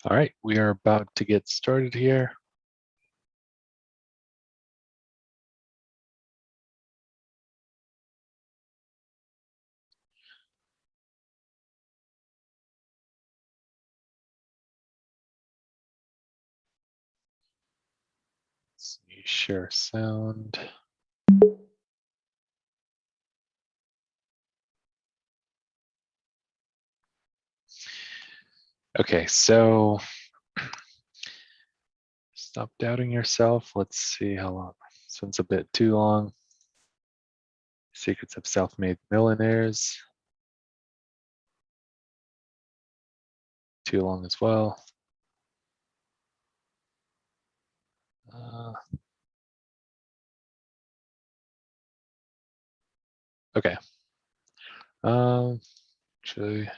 All right, we are about to get started here. Let's see, share sound. Okay, so stop doubting yourself. Let's see how long. This one's a bit too long. Secrets of Self-Made Millionaires. Too long as well. Okay. Actually,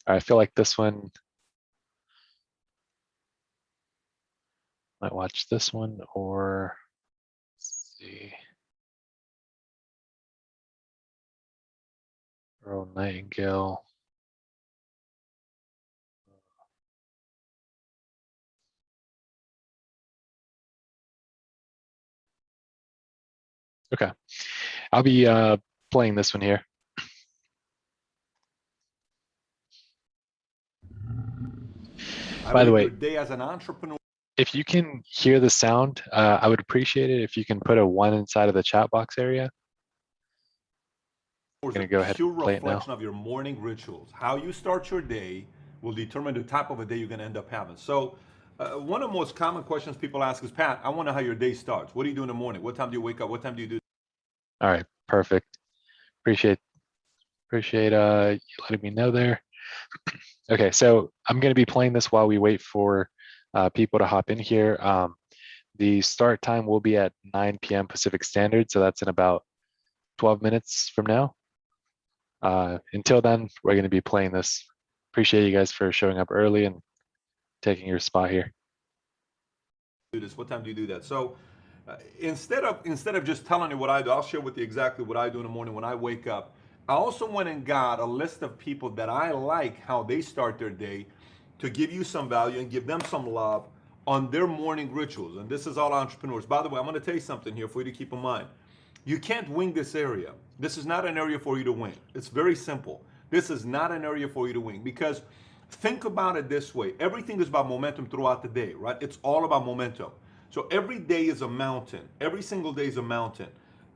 I feel like this one. Might watch this one or let's see. Earl Nightingale. Okay, I'll be playing this one here. By the way, day as an entrepreneur. If you can hear the sound, I would appreciate it if you can put a 1 inside of the chat box area. I'm going to go ahead and play it now. Reflection of your morning rituals. How you start your day will determine the type of a day you're going to end up having. So, one of the most common questions people ask is, Pat, I want to know how your day starts. What do you do in the morning? What time do you wake up? What time do you do? All right, perfect. Appreciate you letting me know there. Okay, so I'm going to be playing this while we wait for people to hop in here. The start time will be at 9 p.m. Pacific Standard, so that's in about 12 minutes from now. Until then, we're going to be playing this. Appreciate you guys for showing up early and taking your spot here. Do this. What time do you do that? So, instead of just telling you what I do, I'll share with you exactly what I do in the morning when I wake up. I also went and got a list of people that I like how they start their day to give you some value and give them some love on their morning rituals. And this is all entrepreneurs. By the way, I'm going to tell you something here for you to keep in mind. You can't wing this area. This is not an area for you to wing. It's very simple. This is not an area for you to wing because think about it this way. Everything is about momentum throughout the day, right? It's all about momentum. So every day is a mountain. Every single day is a mountain.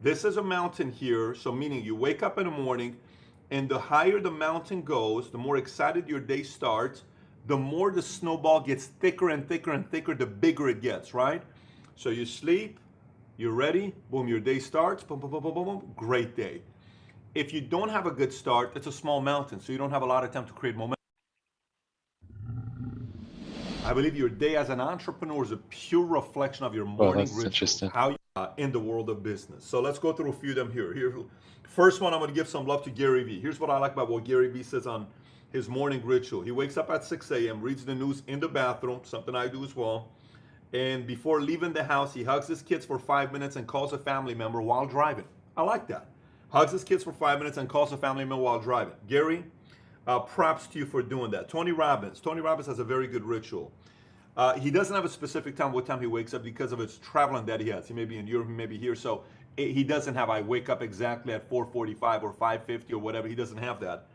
This is a mountain here, so meaning you wake up in the morning, and the higher the mountain goes, the more excited your day starts, the more the snowball gets thicker and thicker and thicker, the bigger it gets, right? So you sleep, you're ready, boom, your day starts, boom, boom, boom, boom, boom, boom, great day. If you don't have a good start, it's a small mountain, so you don't have a lot of time to create momentum. I believe your day as an entrepreneur is a pure reflection of your morning rituals, how you in the world of business. So let's go through a few of them here. First one, I'm going to give some love to Gary Vee. Here's what I like about what Gary Vee says on his morning ritual. He wakes up at 6 a.m., reads the news in the bathroom, something I do as well. And before leaving the house, he hugs his kids for 5 minutes and calls a family member while driving. I like that. Hugs his kids for 5 minutes and calls a family member while driving. Gary, props to you for doing that. Tony Robbins. Tony Robbins has a very good ritual. He doesn't have a specific time what time he wakes up because of his traveling that he has. He may be in Europe, he may be here. So he doesn't have, I wake up exactly at 4:45 or 5:50 or whatever. He doesn't have that.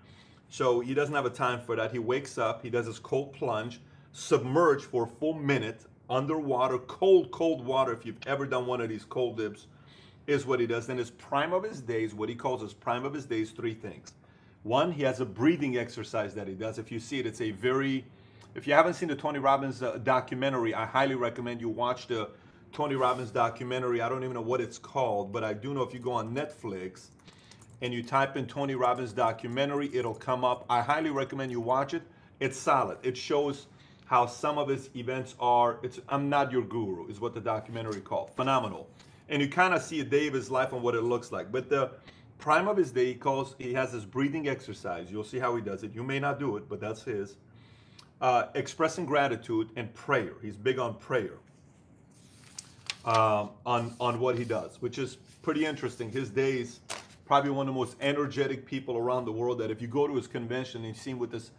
So he doesn't have a time for that. He wakes up, he does his cold plunge, submerge for a full minute underwater, cold water. If you've ever done one of these cold dips, is what he does. Then his prime of his days, what he calls his prime of his days, three things. One, he has a breathing exercise that he does. If you see it, it's a very, if you haven't seen the Tony Robbins documentary, I highly recommend you watch the Tony Robbins documentary. I don't even know what it's called, but I do know if you go on Netflix and you type in Tony Robbins documentary, it'll come up. I highly recommend you watch it. It's solid. It shows how some of his events are. It's I'm Not Your Guru is what the documentary called. Phenomenal. And you kind of see a day of his life and what it looks like. But the prime of his day, he has this breathing exercise. You'll see how he does it. You may not do it, but that's his. Expressing gratitude and prayer. He's big on prayer. on what he does, which is pretty interesting. His days, probably one of the most energetic people around the world. That if you go to his convention and you see him with this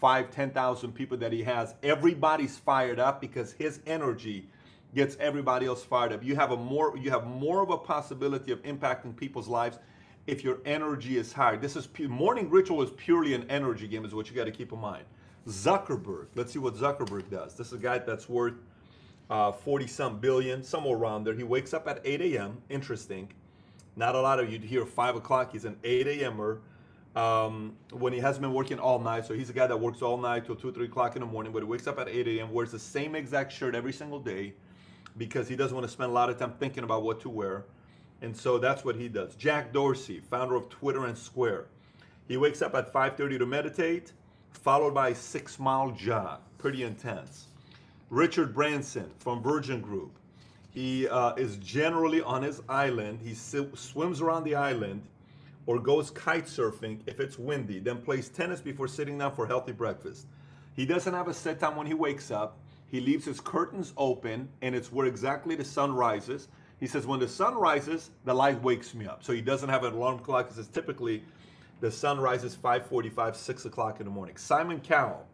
5,000-10,000 people that he has, everybody's fired up because his energy gets everybody else fired up. You have more of a possibility of impacting people's lives if your energy is higher. This is morning ritual is purely an energy game, is what you got to keep in mind. Zuckerberg, let's see what Zuckerberg does. This is a guy that's worth 40-some billion, somewhere around there. He wakes up at 8 a.m. Interesting. Not a lot of you'd hear 5 o'clock. He's an 8 a.m.er. When he hasn't been working all night. So he's a guy that works all night till 2, 3 o'clock in the morning, but he wakes up at 8 a.m., wears the same exact shirt every single day because he doesn't want to spend a lot of time thinking about what to wear. And so that's what he does. Jack Dorsey, founder of Twitter and Square. He wakes up at 5:30 to meditate, followed by a 6-mile jog. Pretty intense. Richard Branson from Virgin Group. He is generally on his island. He swims around the island or goes kite surfing if it's windy, then plays tennis before sitting down for healthy breakfast. He doesn't have a set time when he wakes up. He leaves his curtains open, and it's where exactly the sun rises. He says, when the sun rises, the light wakes me up. So he doesn't have an alarm clock because it's typically the sun rises 5:45, 6 o'clock in the morning. Simon Cowell.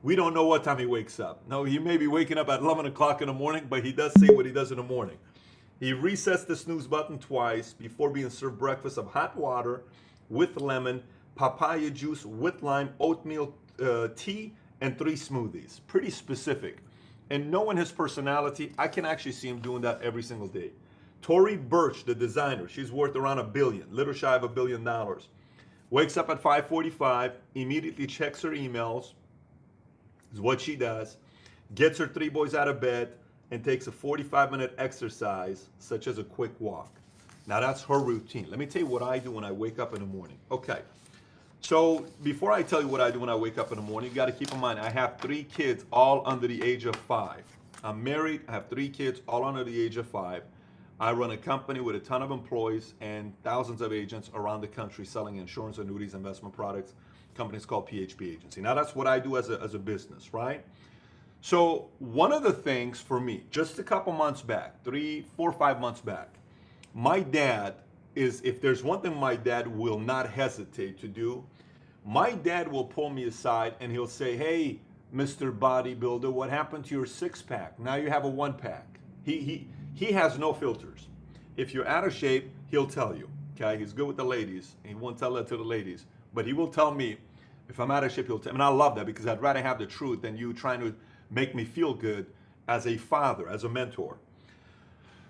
We don't know what time he wakes up. No, he may be waking up at 11 o'clock in the morning, but he does say what he does in the morning. He resets the snooze button twice before being served breakfast of hot water with lemon, papaya juice with lime, oatmeal tea, and 3 smoothies. Pretty specific. And knowing his personality, I can actually see him doing that every single day. Tory Burch, the designer, she's worth around $1 billion, little shy of $1 billion. Wakes up at 5:45, immediately checks her emails, is what she does, gets her 3 boys out of bed, and takes a 45-minute exercise, such as a quick walk. Now that's her routine. Let me tell you what I do when I wake up in the morning. Okay, so before I tell you what I do when I wake up in the morning, you got to keep in mind I have 3 kids, all under the age of 5. I'm married, I have 3 kids, all under the age of 5. I run a company with a ton of employees and thousands of agents around the country selling insurance, annuities, investment products. Company's called PHP Agency. Now that's what I do as a business, right? So one of the things for me, just a couple months back, 3, 4, 5 months back, my dad is, if there's one thing my dad will not hesitate to do, my dad will pull me aside and he'll say, hey, Mr. Bodybuilder, what happened to your 6-pack? Now you have a 1-pack. He has no filters. If you're out of shape, he'll tell you, okay? He's good with the ladies. He won't tell that to the ladies, but he will tell me if I'm out of shape, he'll tell me. And I love that because I'd rather have the truth than you trying to make me feel good as a father, as a mentor.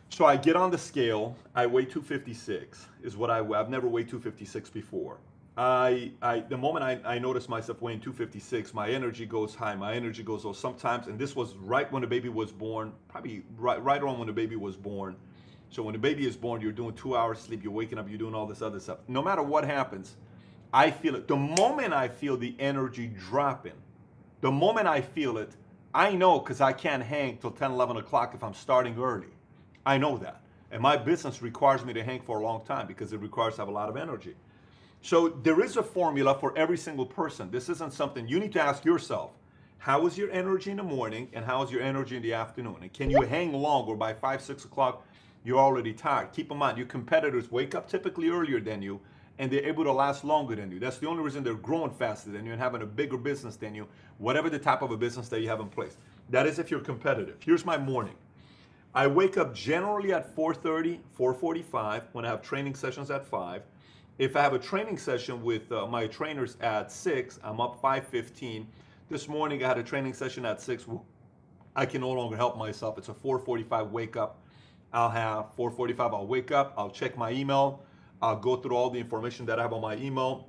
So I get on the scale, I weigh 256 is what I've never weighed 256 before. The moment I notice myself weighing 256, my energy goes high, my energy goes low sometimes, and this was right when the baby was born, probably right around when the baby was born. So when the baby is born, you're doing 2 hours sleep, you're waking up, you're doing all this other stuff. No matter what happens, I feel it. The moment I feel the energy dropping, the moment I feel it, I know because I can't hang till 10, 11 o'clock if I'm starting early. I know that. And my business requires me to hang for a long time because it requires to have a lot of energy. So there is a formula for every single person. This isn't something you need to ask yourself. How is your energy in the morning and how is your energy in the afternoon? And can you hang long, or by 5, 6 o'clock, you're already tired? Keep in mind, your competitors wake up typically earlier than you and they're able to last longer than you. That's the only reason they're growing faster than you and having a bigger business than you, whatever the type of a business that you have in place. That is if you're competitive. Here's my morning. I wake up generally at 4:30, 4:45 when I have training sessions at 5. If I have a training session with my trainers at 6, I'm up 5:15. This morning I had a training session at 6. I can no longer help myself. It's a 4:45 wake up. I'll have 4:45, I'll wake up, I'll check my email, I'll go through all the information that I have on my email.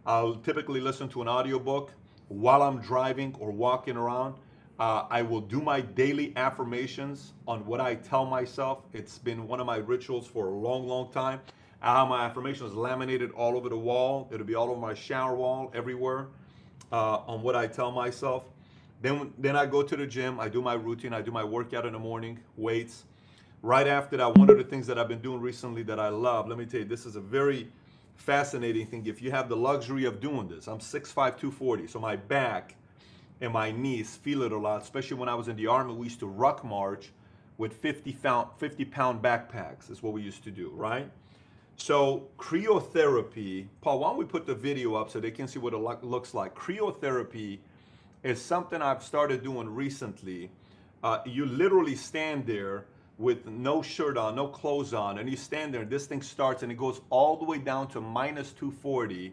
I'll typically listen to an audiobook while I'm driving or walking around. I will do my daily affirmations on what I tell myself. It's been one of my rituals for a long, long time. I have my affirmations laminated all over the wall. It'll be all over my shower wall, everywhere, on what I tell myself. Then I go to the gym. I do my routine. I do my workout in the morning, weights. Right after that, one of the things that I've been doing recently that I love, let me tell you, this is a very fascinating thing. If you have the luxury of doing this, I'm 6'5", 240, so my back and my knees feel it a lot, especially when I was in the Army. We used to ruck march with 50-pound backpacks is what we used to do, right? So cryotherapy, Paul, why don't we put the video up so they can see what it looks like. Cryotherapy is something I've started doing recently. You literally stand there with no shirt on, no clothes on, and you stand there, this thing starts and it goes all the way down to minus 240.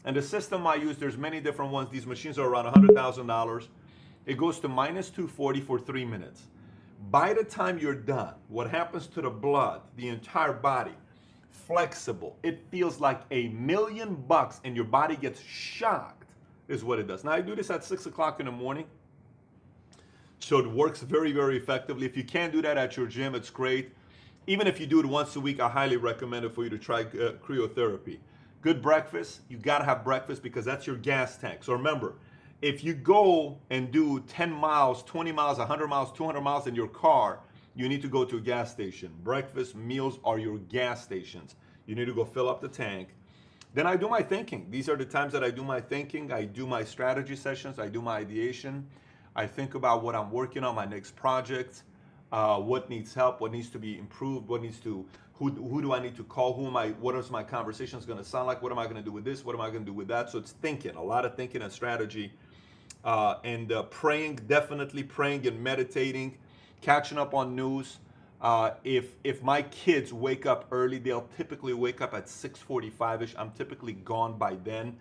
And the system I use, there's many different ones. These machines are around $100,000. It goes to minus 240 for 3 minutes. By the time you're done, what happens to the blood, the entire body, flexible. It feels like $1,000,000 and your body gets shocked is what it does. Now I do this at 6 o'clock in the morning. So it works very, very effectively. If you can't do that at your gym, it's great. Even if you do it once a week, I highly recommend it for you to try cryotherapy. Good breakfast. You got to have breakfast because that's your gas tank. So remember, if you go and do 10 miles, 20 miles, 100 miles, 200 miles in your car, you need to go to a gas station. Breakfast, meals are your gas stations. You need to go fill up the tank. Then I do my thinking. These are the times that I do my thinking. I do my strategy sessions. I do my ideation. I think about what I'm working on, my next project, what needs help, what needs to be improved, what needs to, who do I need to call, what is my conversations going to sound like, what am I going to do with this, what am I going to do with that. So it's thinking, a lot of thinking and strategy, and praying, definitely praying and meditating, catching up on news. If my kids wake up early, they'll typically wake up at 6:45ish. I'm typically gone by then,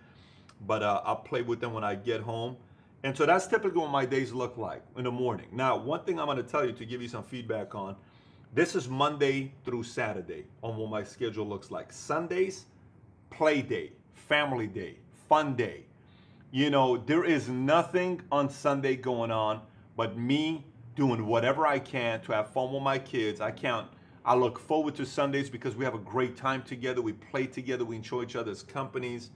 but I'll play with them when I get home. And so that's typically what my days look like in the morning. Now, one thing I'm going to tell you to give you some feedback on, this is Monday through Saturday on what my schedule looks like. Sundays, play day, family day, fun day. You know, there is nothing on Sunday going on but me doing whatever I can to have fun with my kids. I look forward to Sundays because we have a great time together. We play together. We enjoy each other's companies.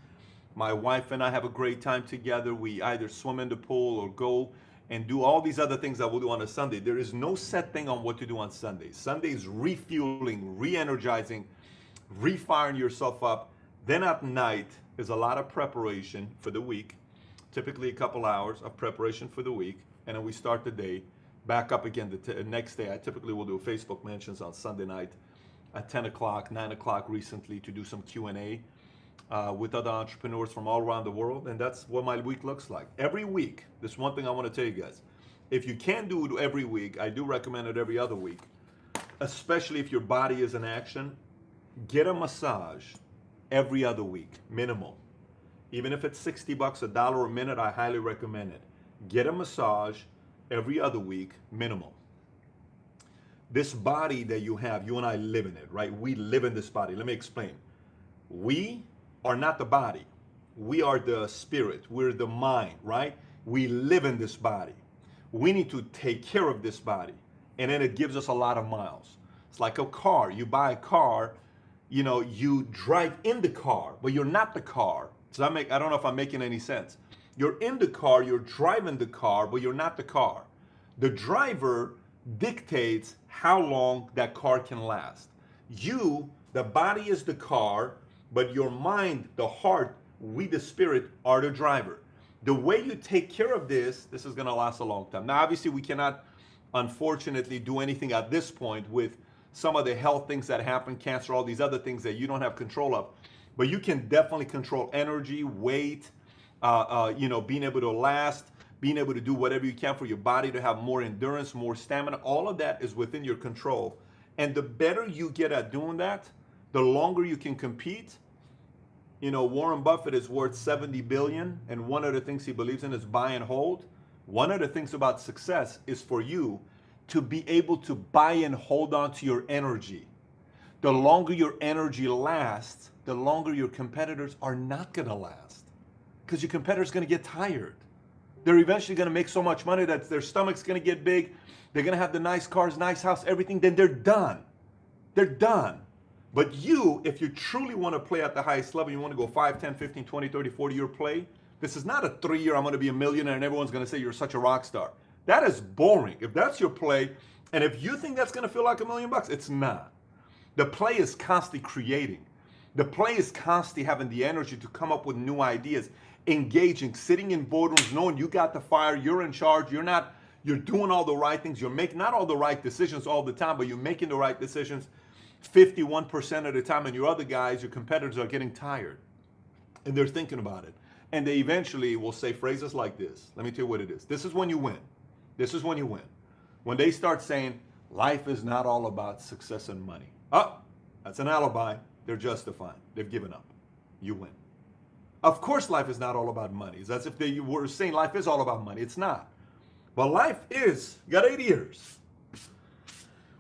My wife and I have a great time together. We either swim in the pool or go and do all these other things that we'll do on a Sunday. There is no set thing on what to do on Sundays. Sunday is refueling, re-energizing, refiring yourself up. Then at night is a lot of preparation for the week, typically a couple hours of preparation for the week. And then we start the day back up again the next day. I typically will do Facebook mentions on Sunday night at 10 o'clock, 9 o'clock recently to do some Q&A. With other entrepreneurs from all around the world, and that's what my week looks like. Every week, this one thing I want to tell you guys, if you can't do it every week, I do recommend it every other week, especially if your body is in action. Get a massage every other week, minimum. Even if it's $60, $1 a minute, I highly recommend it. Get a massage every other week, minimum. This body that you have, you and I live in it, right? We live in this body. Let me explain. We are not the body. We are the spirit. We're the mind, right? We live in this body. We need to take care of this body. And then it gives us a lot of miles. It's like a car. You buy a car, you know, you drive in the car, but you're not the car. So I don't know if I'm making any sense. You're in the car, you're driving the car, but you're not the car. The driver dictates how long that car can last. You, the body is the car, but your mind, the heart, we the spirit are the driver. The way you take care of this is going to last a long time. Now, obviously, we cannot, unfortunately, do anything at this point with some of the health things that happen, cancer, all these other things that you don't have control of. But you can definitely control energy, weight, being able to last, being able to do whatever you can for your body to have more endurance, more stamina. All of that is within your control. And the better you get at doing that, the longer you can compete. You know, Warren Buffett is worth 70 billion, and one of the things he believes in is buy and hold. One of the things about success is for you to be able to buy and hold on to your energy. The longer your energy lasts, the longer your competitors are not going to last, because your competitors are going to get tired. They're eventually going to make so much money that their stomach's going to get big. They're going to have the nice cars, nice house, everything. Then they're done. They're done. But you, if you truly want to play at the highest level, you want to go 5, 10, 15, 20, 30, 40-year play, this is not a 3-year, I'm going to be a millionaire and everyone's going to say you're such a rock star. That is boring. If that's your play, and if you think that's going to feel like $1 million, it's not. The play is constantly creating. The play is constantly having the energy to come up with new ideas, engaging, sitting in boardrooms, knowing you got the fire, you're in charge, you're not You're doing all the right things. You're making not all the right decisions all the time, but you're making the right decisions 51% of the time, and your other guys, your competitors, are getting tired and they're thinking about it. And they eventually will say phrases like this. Let me tell you what it is. This is when you win. This is when you win. When they start saying, life is not all about success and money. Oh, that's an alibi. They're justifying. They've given up. You win. Of course, life is not all about money. It's as if they were saying life is all about money. It's not. But life is, you got 80 years.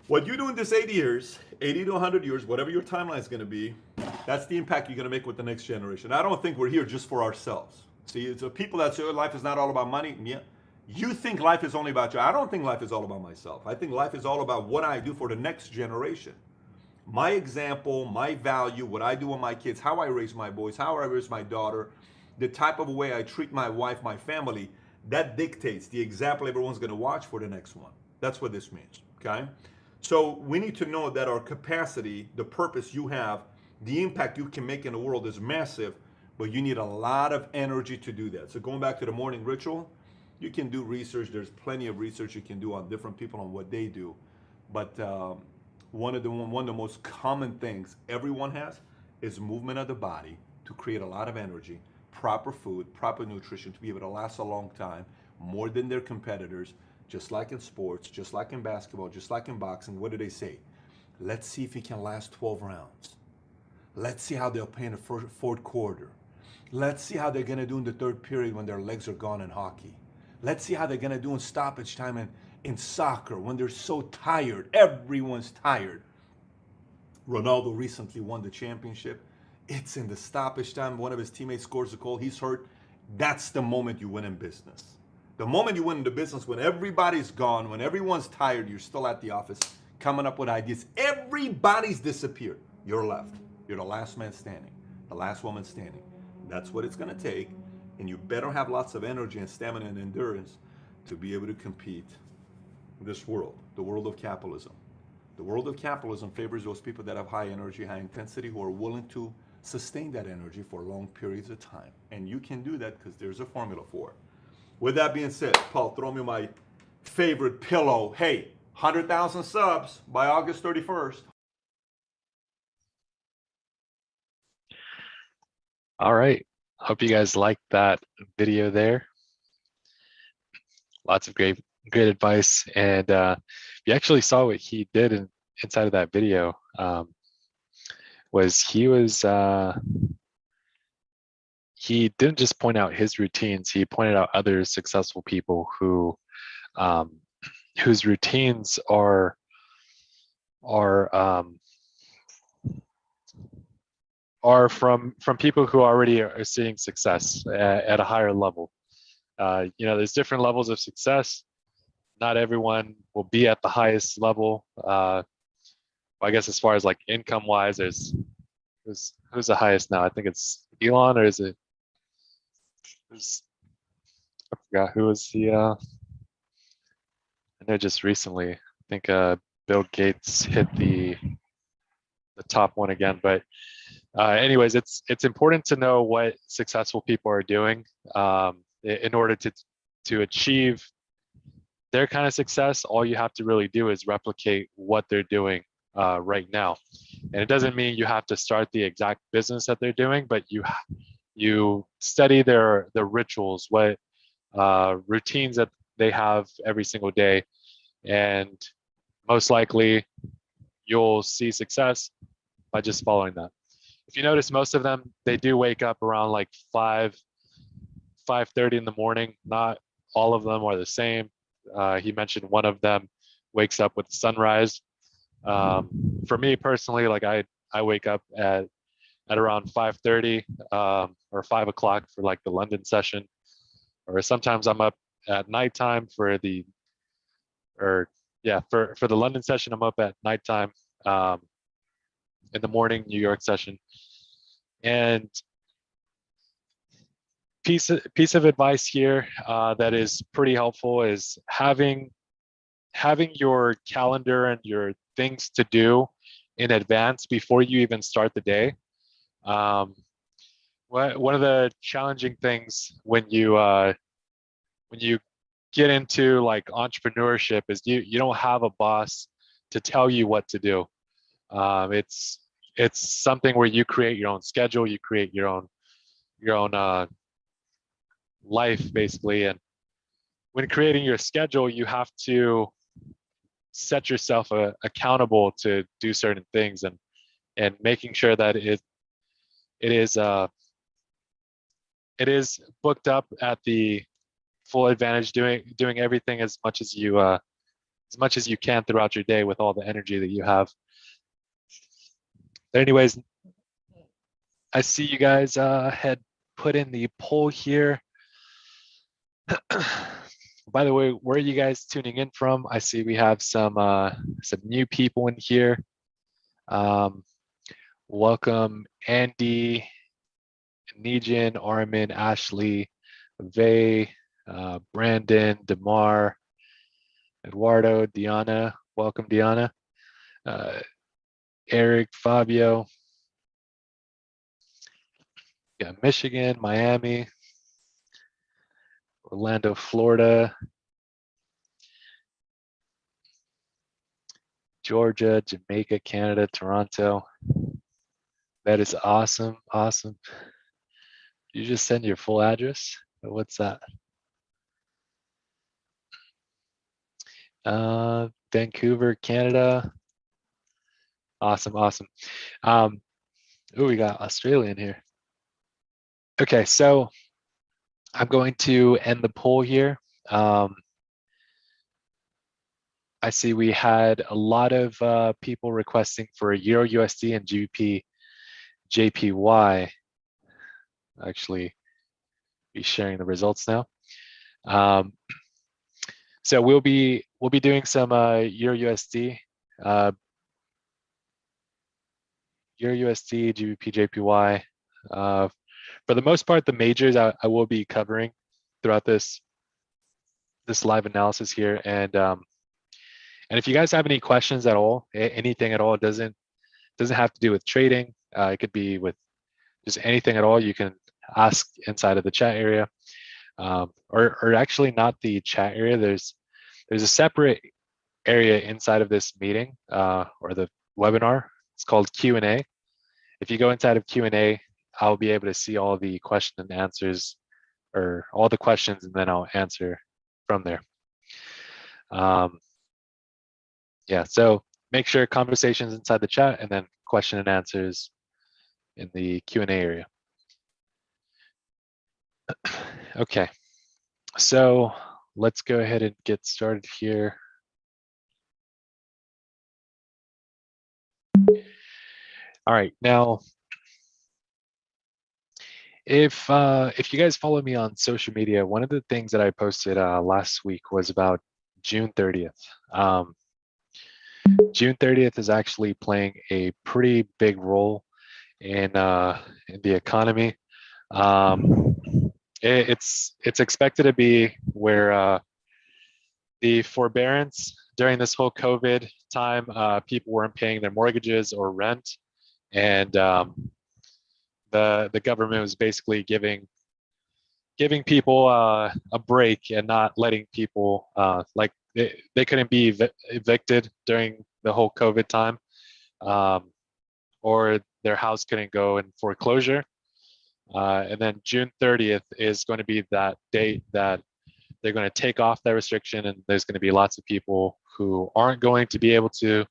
What you do in this 80 years, 80 to 100 years, whatever your timeline is going to be, that's the impact you're going to make with the next generation. I don't think we're here just for ourselves. See, it's the people that say life is not all about money. Yeah, you think life is only about you. I don't think life is all about myself. I think life is all about what I do for the next generation. My example, my value, what I do with my kids, how I raise my boys, how I raise my daughter, the type of way I treat my wife, my family, that dictates the example everyone's going to watch for the next one. That's what this means, okay? So we need to know that our capacity, the purpose you have, the impact you can make in the world is massive, but you need a lot of energy to do that. So going back to the morning ritual, you can do research. There's plenty of research you can do on different people on what they do. But one of the most common things everyone has is movement of the body to create a lot of energy, proper food, proper nutrition to be able to last a long time, more than their competitors. Just like in sports, just like in basketball, just like in boxing, what do they say? Let's see if he can last 12 rounds. Let's see how they'll play in the fourth quarter. Let's see how they're going to do in the third period when their legs are gone in hockey. Let's see how they're going to do in stoppage time in soccer when they're so tired. Everyone's tired. Ronaldo recently won the championship. It's in the stoppage time. One of his teammates scores a goal. He's hurt. That's the moment you win in business. The moment you win in the business, when everybody's gone, when everyone's tired, you're still at the office coming up with ideas. Everybody's disappeared. You're left. You're the last man standing, the last woman standing. That's what it's going to take. And you better have lots of energy and stamina and endurance to be able to compete in this world, the world of capitalism. The world of capitalism favors those people that have high energy, high intensity, who are willing to sustain that energy for long periods of time. And you can do that because there's a formula for it. With that being said, Paul, throw me my favorite pillow. Hey, 100,000 subs by August 31st. All right. Hope you guys liked that video there. Lots of great advice. And you actually saw what he did inside of that video. He didn't just point out his routines, he pointed out other successful people who whose routines are from people who already are seeing success at a higher level. There's different levels of success. Not everyone will be at the highest level. I guess as far as like income wise, who's the highest now? I think it's Elon, or is it? I forgot who was the. I know just recently, I think Bill Gates hit the top one again. But anyways, it's important to know what successful people are doing in order to achieve their kind of success. All you have to really do is replicate what they're doing right now. And it doesn't mean you have to start the exact business that they're doing, but you study their rituals, what routines that they have every single day, and most likely you'll see success by just following that. If you notice, most of them, they do wake up around like 5:30 in the morning. Not all of them are the same. He mentioned one of them wakes up with sunrise. For me personally, like I wake up at around 5:30 or 5 o'clock for like the London session, or sometimes I'm up at nighttime for the London session. I'm up at nighttime. In the morning New York session. And piece of advice here that is pretty helpful is having your calendar and your things to do in advance before you even start the day. One of the challenging things when you get into like entrepreneurship is you don't have a boss to tell you what to do. It's something where you create your own schedule, you create your own life basically. And when creating your schedule, you have to set yourself accountable to do certain things, and making sure that it is booked up at the full advantage, doing everything as much as you can throughout your day with all the energy that you have. But anyways, I see you guys had put in the poll here. By the way, where are you guys tuning in from? I see we have some new people in here. Welcome Andy, Nijin, Armin, Ashley, Vay, Brandon, Demar, Eduardo, Diana. Welcome, Diana. Eric, Fabio. Yeah, Michigan, Miami, Orlando, Florida, Georgia, Jamaica, Canada, Toronto. That is awesome. Awesome. You just send your full address? What's that? Vancouver, Canada. Awesome. Awesome. Oh, we got Australia in here. Okay, so I'm going to end the poll here. I see we had a lot of people requesting for Euro USD and GBP JPY. Actually, be sharing the results now. So we'll be doing some Euro USD, GBP JPY. For the most part, the majors I will be covering throughout this live analysis here, and if you guys have any questions at all, anything at all, it doesn't have to do with trading. It could be with just anything at all. You can ask inside of the chat area, or actually not the chat area. There's a separate area inside of this meeting or the webinar. It's called Q&A. If you go inside of Q&A, I'll be able to see all the question and answers, or all the questions, and then I'll answer from there. Yeah, so make sure conversations inside the chat, and then question and answers in the Q&A area. Okay, so let's go ahead and get started here. All right, now, if you guys follow me on social media, one of the things that I posted last week was about June 30th. June 30th is actually playing a pretty big role in the economy. It's expected to be where the forbearance during this whole COVID time, people weren't paying their mortgages or rent, and the government was basically giving people a break and not letting people like they couldn't be evicted during the whole COVID time, or their house couldn't go in foreclosure. And then June 30th is going to be that date that they're going to take off that restriction, and there's going to be lots of people who aren't going to be able to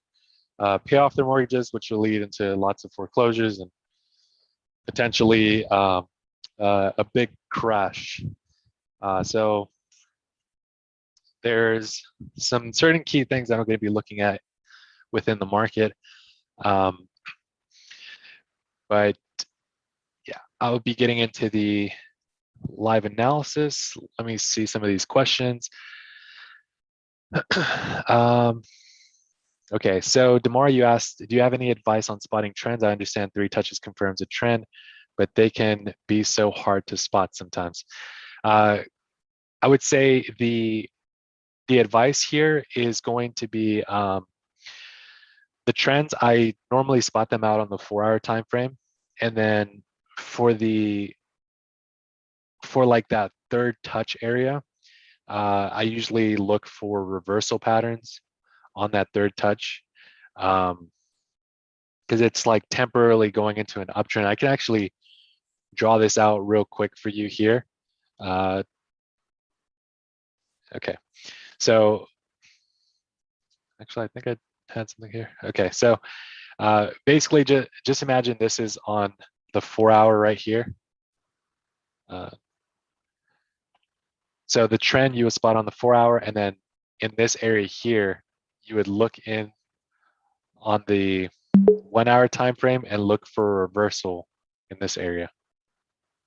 pay off their mortgages, which will lead into lots of foreclosures and potentially a big crash. So there's some certain key things that I'm going to be looking at within the market. But yeah, I'll be getting into the live analysis. Let me see some of these questions. Okay, so Demar, you asked, do you have any advice on spotting trends? I understand 3 touches confirms a trend, but they can be so hard to spot sometimes. I would say the advice here is going to be the trends. I normally spot them out on the 4-hour time frame, and then for like that third touch area, I usually look for reversal patterns on that third touch, because it's like temporarily going into an uptrend. I can actually draw this out real quick for you here. Okay, so actually I think I had something here. Okay, so basically just imagine this is on the 4 hour right here. So the trend you would spot on the 4 hour, and then in this area here, you would look in on the 1 hour time frame and look for a reversal in this area.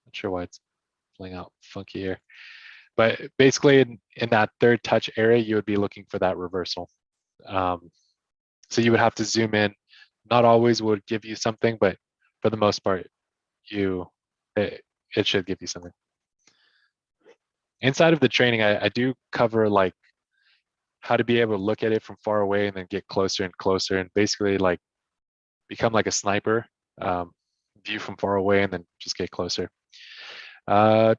Not sure why it's playing out funky here, but basically in that third touch area, you would be looking for that reversal. So you would have to zoom in. Not always would give you something, but for the most part, it should give you something. Inside of the training, I do cover like how to be able to look at it from far away and then get closer and closer and basically like become like a sniper, view from far away and then just get closer. By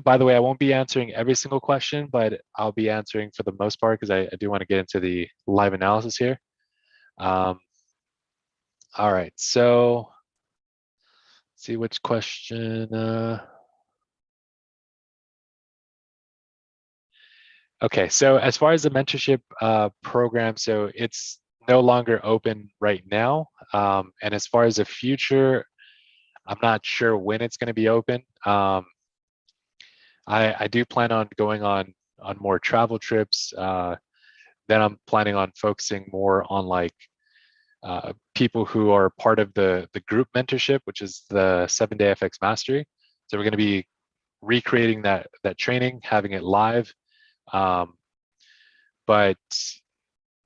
the way, I won't be answering every single question, but I'll be answering for the most part because I do want to get into the live analysis here. All right, so let's see which question. Okay, so as far as the mentorship program, so it's no longer open right now. And as far as the future, I'm not sure when it's going to be open. I do plan on going on more travel trips. Then I'm planning on focusing more on like people who are part of the group mentorship, which is the 7-day FX Mastery. So we're going to be recreating that training, having it live. But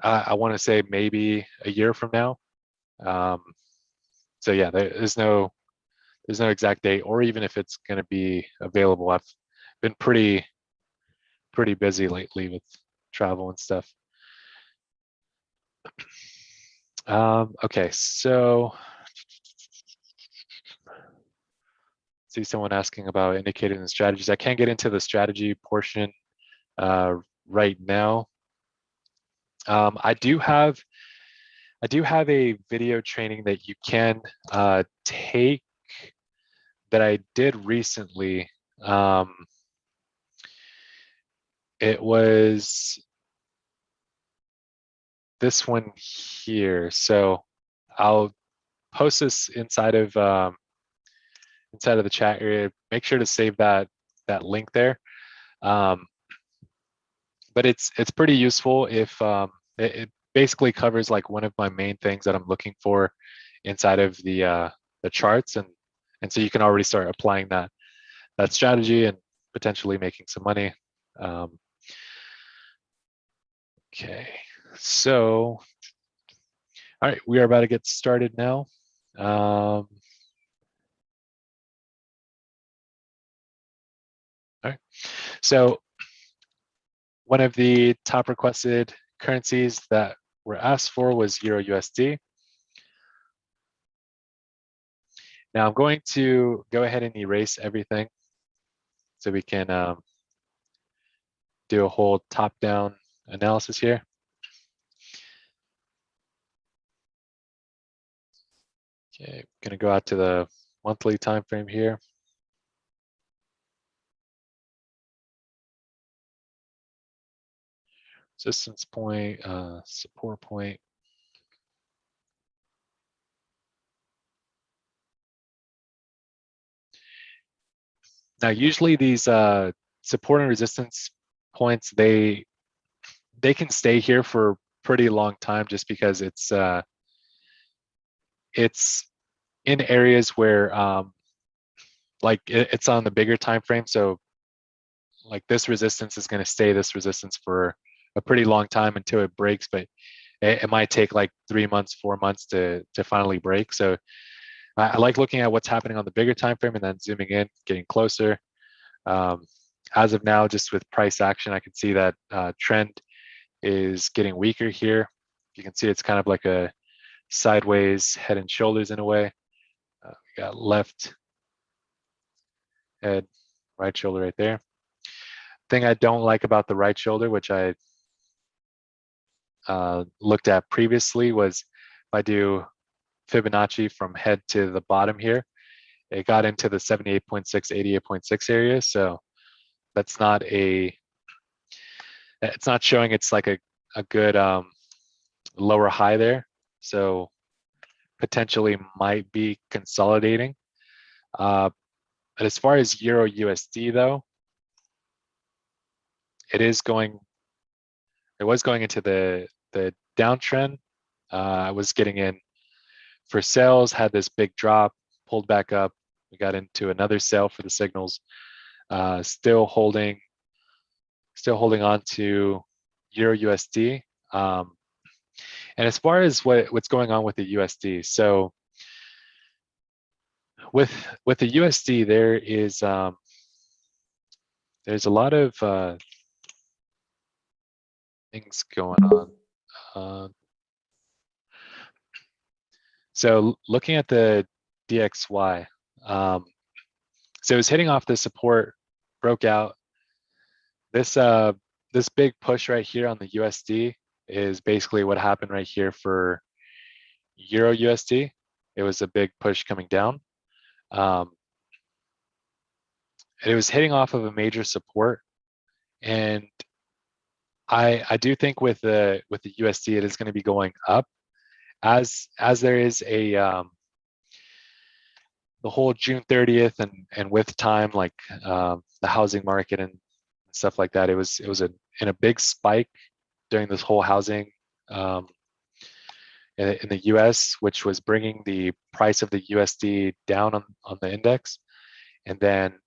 I want to say maybe a year from now. So yeah, there's no exact date, or even if it's going to be available. I've been pretty busy lately with travel and stuff. Okay, so see someone asking about indicators and strategies. I can't get into the strategy portion right now. I do have a video training that you can take that I did recently. It was this one here. So I'll post this inside of the chat area. Make sure to save that link there. But it's pretty useful if it basically covers like one of my main things that I'm looking for inside of the charts, and so you can already start applying that strategy and potentially making some money. Okay, so all right, we are about to get started now. All right, so one of the top requested currencies that were asked for was Euro USD. Now I'm going to go ahead and erase everything so we can do a whole top-down analysis here. Okay, I'm gonna go out to the monthly time frame here. Resistance point, support point. Now, usually these support and resistance points, they can stay here for a pretty long time just because it's in areas where like it's on the bigger time frame. So like this resistance is going to stay this resistance for a pretty long time until it breaks, but it might take like 3 months, 4 months to finally break. So I like looking at what's happening on the bigger time frame and then zooming in, getting closer. As of now, just with price action, I can see that trend is getting weaker here. You can see it's kind of like a sideways head and shoulders in a way. We got left head, right shoulder right there. thing I don't like about the right shoulder, which I looked at previously, was if I do Fibonacci from head to the bottom here, it got into the 78.6, 88.6 area. So that's not it's not showing it's like a good lower high there. So potentially might be consolidating. But as far as Euro USD though, it was going into the downtrend. I was getting in for sales, had this big drop, pulled back up. We got into another sale for the signals. Still holding on to Euro USD. And as far as what's going on with the USD, so with the USD, there is there's a lot of things going on. So looking at the DXY, so it was hitting off the support, broke out. This big push right here on the USD is basically what happened right here for Euro USD. It was a big push coming down. And it was hitting off of a major support, and I do think with the USD, it is going to be going up as there is a the whole June 30th and with time, like the housing market and stuff like that. It was in a big spike during this whole housing in the US, which was bringing the price of the USD down on the index, and then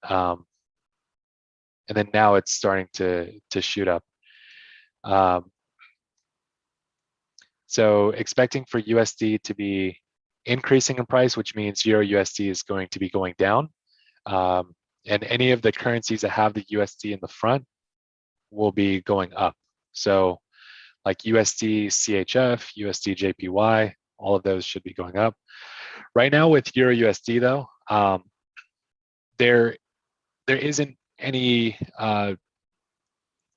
now it's starting to shoot up. So expecting for USD to be increasing in price, which means Euro USD is going to be going down. And any of the currencies that have the USD in the front will be going up. So like USD CHF, USD JPY, all of those should be going up. Right now with Euro USD though, there isn't any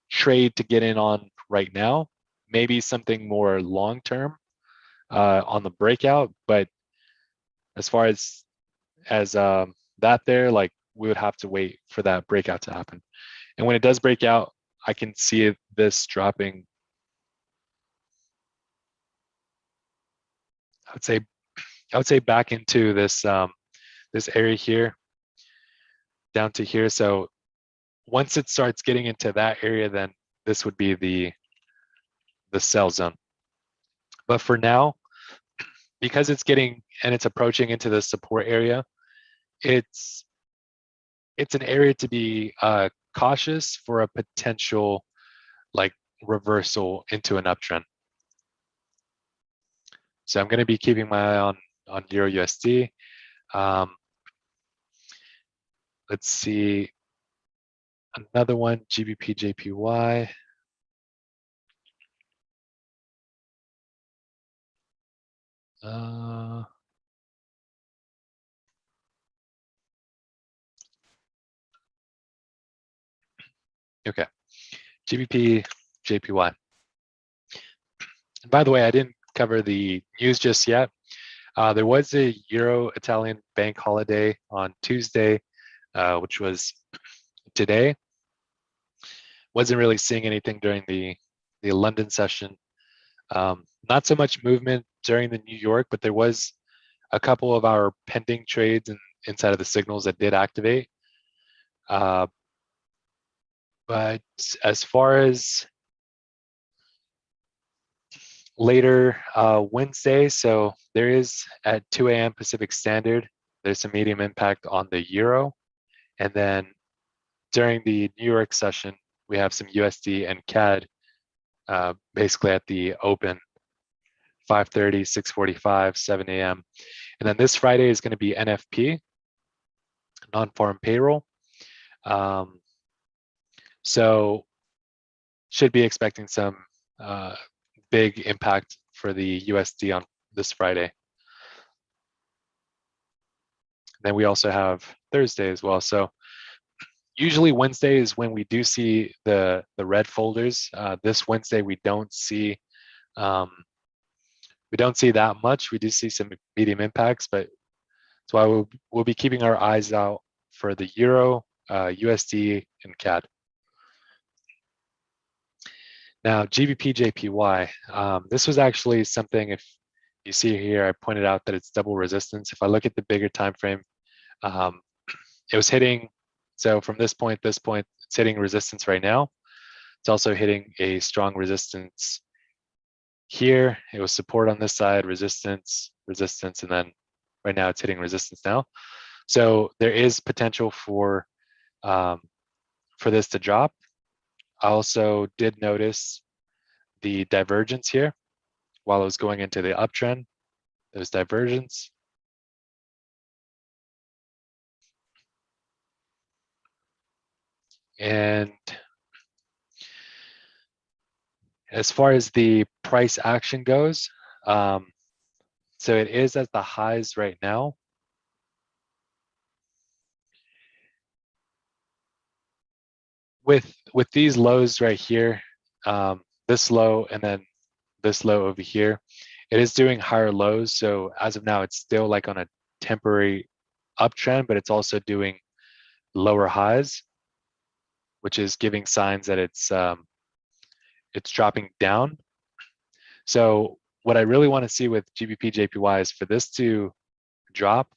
trade to get in on right now. Maybe something more long-term on the breakout, but as far as that there, like we would have to wait for that breakout to happen. And when it does break out, I can see this dropping. I would say back into this this area here, down to here. So once it starts getting into that area, then this would be the sell zone. But for now, because it's getting and it's approaching into the support area, it's an area to be cautious for a potential like reversal into an uptrend. So I'm going to be keeping my eye on Euro USD. Let's see another one, GBP JPY. Okay, GBP JPY. And by the way, I didn't cover the news just yet. There was a Euro-Italian bank holiday on Tuesday, which was today. Wasn't really seeing anything during the London session. Not so much movement during the New York, but there was a couple of our pending trades inside of the signals that did activate. But as far as later Wednesday, so there is at 2 a.m. Pacific Standard, there's some medium impact on the euro. And then during the New York session, we have some USD and CAD basically at the open, 5:30, 6:45, 7 a.m. And then this Friday is going to be NFP, non-farm payroll. So should be expecting some big impact for the USD on this Friday. Then we also have Thursday as well. So Usually Wednesday is when we do see the red folders. This Wednesday we don't see that much. We do see some medium impacts, but that's why we'll be keeping our eyes out for the euro, USD, and CAD. Now GBP JPY. This was actually something, if you see here, I pointed out that it's double resistance. If I look at the bigger time frame, it was hitting. So from this point, it's hitting resistance right now. It's also hitting a strong resistance here. It was support on this side, resistance, resistance, and then right now it's hitting resistance now. So there is potential for this to drop. I also did notice the divergence here while it was going into the uptrend. There's divergence. And as far as the price action goes, so it is at the highs right now. With these lows right here, this low and then this low over here, it is doing higher lows. So as of now, it's still like on a temporary uptrend, but it's also doing lower highs, which is giving signs that it's dropping down. So what I really want to see with GBP JPY is for this to drop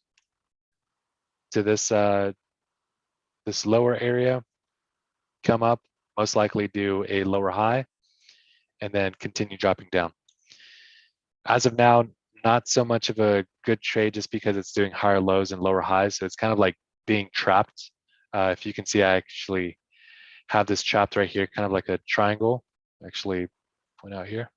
to this this lower area, come up, most likely do a lower high, and then continue dropping down. As of now, not so much of a good trade just because it's doing higher lows and lower highs. So it's kind of like being trapped. If you can see, I actually have this trapped right here, kind of like a triangle. Actually point out here.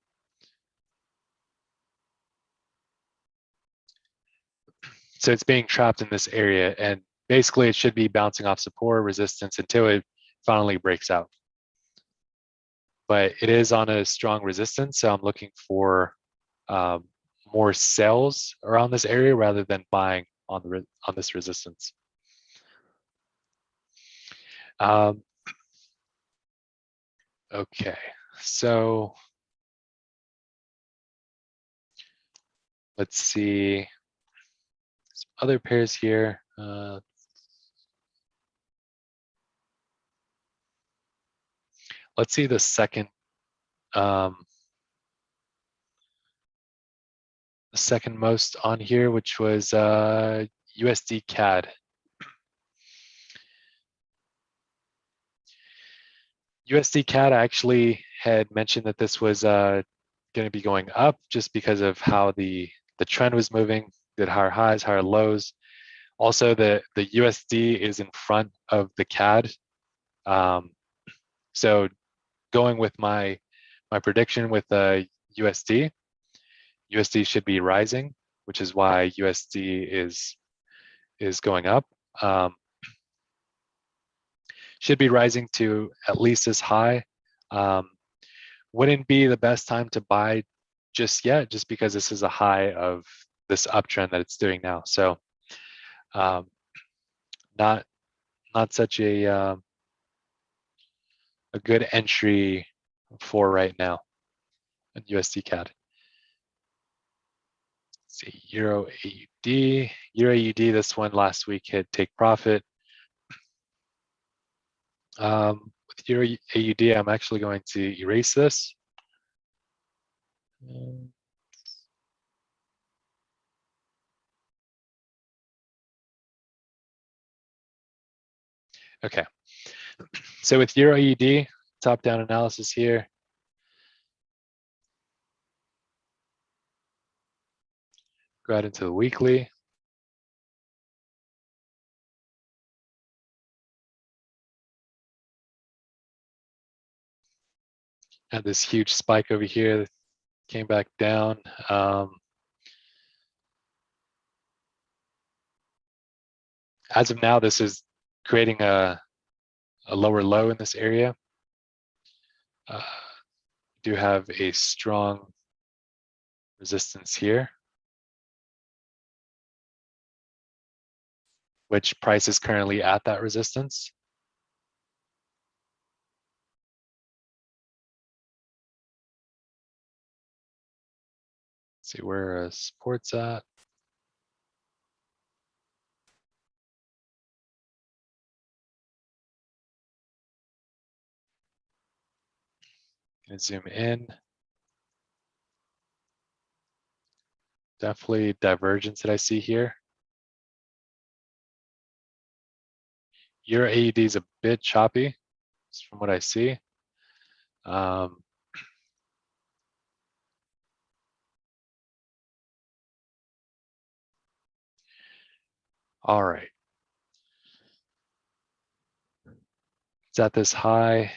So it's being trapped in this area, and basically it should be bouncing off support, resistance until it finally breaks out. But it is on a strong resistance, so I'm looking for more sells around this area rather than buying on this resistance. Okay, so let's see some other pairs here. Let's see the second most on here, which was USD CAD. USD CAD, I actually had mentioned that this was going to be going up just because of how the trend was moving, did higher highs, higher lows. Also, the USD is in front of the CAD. So going with my prediction with USD should be rising, which is why USD is going up. Should be rising to at least this high. Wouldn't be the best time to buy just yet, just because this is a high of this uptrend that it's doing now. So not such a good entry for right now in USD CAD. Let's see, Euro AUD. Euro AUD, this one last week hit take profit. With Euro AUD, I'm actually going to erase this. Okay, so with Euro AUD, top-down analysis here. Go out into the weekly. Had this huge spike over here, came back down. As of now, this is creating a lower low in this area. Do have a strong resistance here, which price is currently at that resistance. see where support's at. Gonna zoom in. Definitely divergence that I see here. Euro AUD is a bit choppy, from what I see. All right. It's at this high.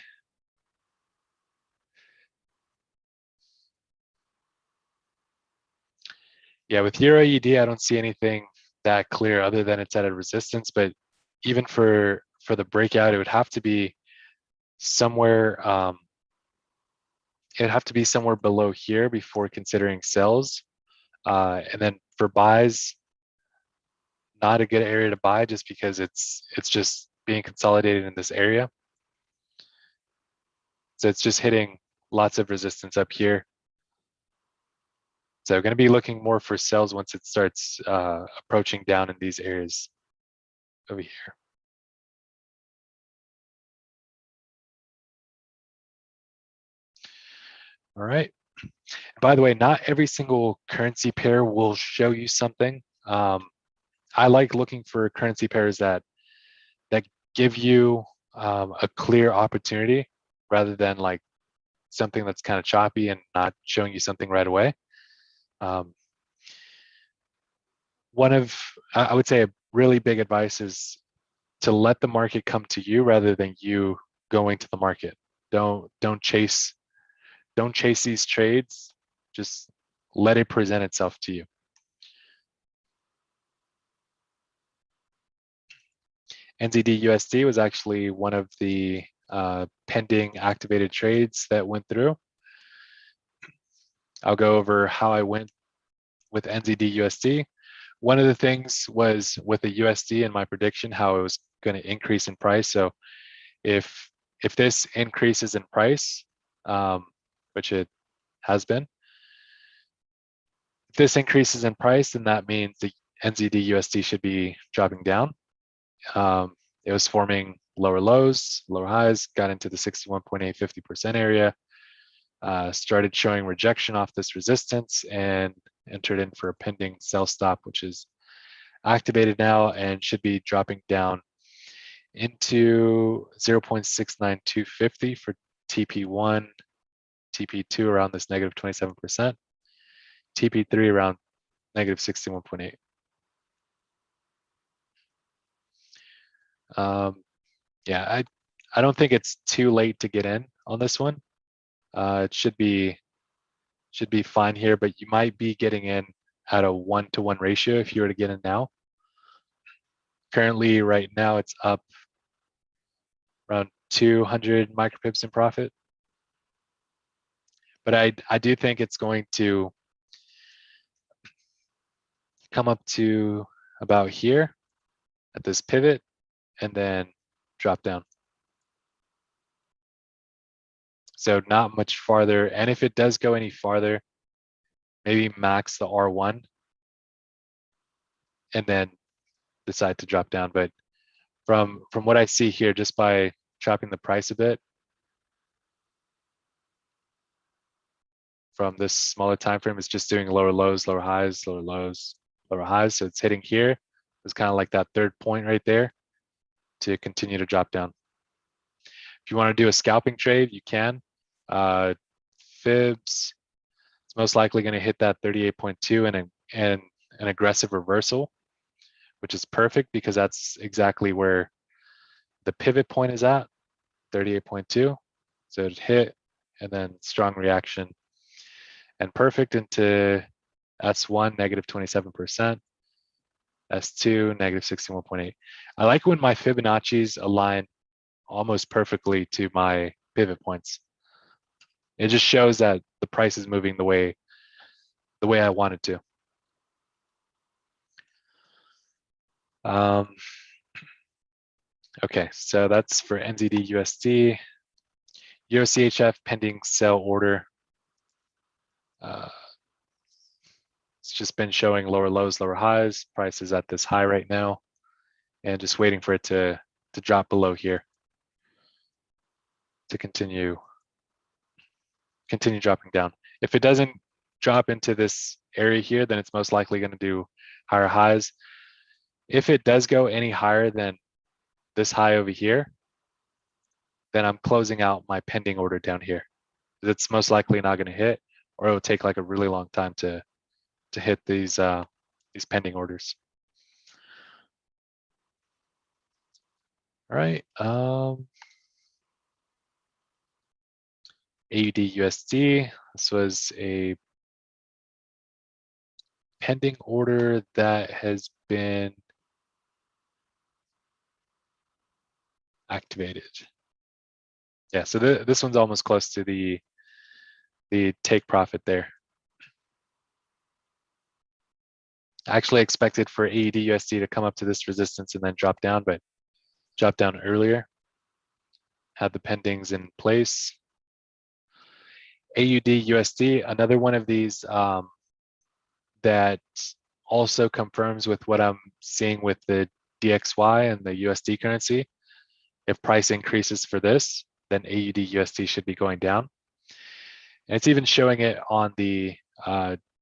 Yeah, with Euro AUD, I don't see anything that clear other than it's at a resistance, but even for the breakout, it would have to be somewhere, it'd have to be somewhere below here before considering sells. And then for buys, not a good area to buy just because it's just being consolidated in this area. So it's just hitting lots of resistance up here. So going to be looking more for sells once it starts approaching down in these areas over here. All right. By the way, not every single currency pair will show you something. I like looking for currency pairs that give you a clear opportunity rather than like something that's kind of choppy and not showing you something right away. One of, I would say, a really big advice is to let the market come to you rather than you going to the market. Don't chase these trades. Just let it present itself to you. NZD USD was actually one of the pending activated trades that went through. I'll go over how I went with NZD USD. One of the things was with the USD and my prediction, how it was going to increase in price. So if this increases in price, which it has been, if this increases in price, then that means the NZD USD should be dropping down. It was forming lower lows, lower highs, got into the 61.8, 50% area, started showing rejection off this resistance and entered in for a pending sell stop, which is activated now and should be dropping down into 0.69250 for TP1, TP2 around this negative 27%, TP3 around negative 61.8. Yeah, I don't think it's too late to get in on this one. It should be fine here, but you might be getting in at a 1-to-1 ratio if you were to get in now. Currently, right now, it's up around 200 micropips in profit. But I do think it's going to come up to about here at this pivot and then drop down. So not much farther. And if it does go any farther, maybe max the R1 and then decide to drop down. But from what I see here, just by chopping the price a bit from this smaller time frame, it's just doing lower lows, lower highs, lower lows, lower highs. So it's hitting here. It's kind of like that third point right there to continue to drop down. If you want to do a scalping trade, you can. Fibs, it's most likely going to hit that 38.2 and an aggressive reversal, which is perfect because that's exactly where the pivot point is at, 38.2. So it hit and then strong reaction and perfect into S1, negative 27%, S2, negative 61.8. I like when my Fibonacci's align almost perfectly to my pivot points. It just shows that the price is moving the way I want it to. Okay, so that's for NZD USD. EUR CHF pending sell order. It's just been showing lower lows, lower highs. Price is at this high right now, and just waiting for it to drop below here to continue dropping down. If it doesn't drop into this area here, then it's most likely going to do higher highs. If it does go any higher than this high over here, then I'm closing out my pending order down here. It's most likely not going to hit, or it will take like a really long time to hit these pending orders. All right. AUD USD. This was a pending order that has been activated. Yeah, so this one's almost close to the take profit there. I actually expected for AUD USD to come up to this resistance and then drop down, but dropped down earlier. Had the pendings in place. AUD USD, another one of these that also confirms with what I'm seeing with the DXY and the USD currency. If price increases for this, then AUD USD should be going down. And it's even showing it on the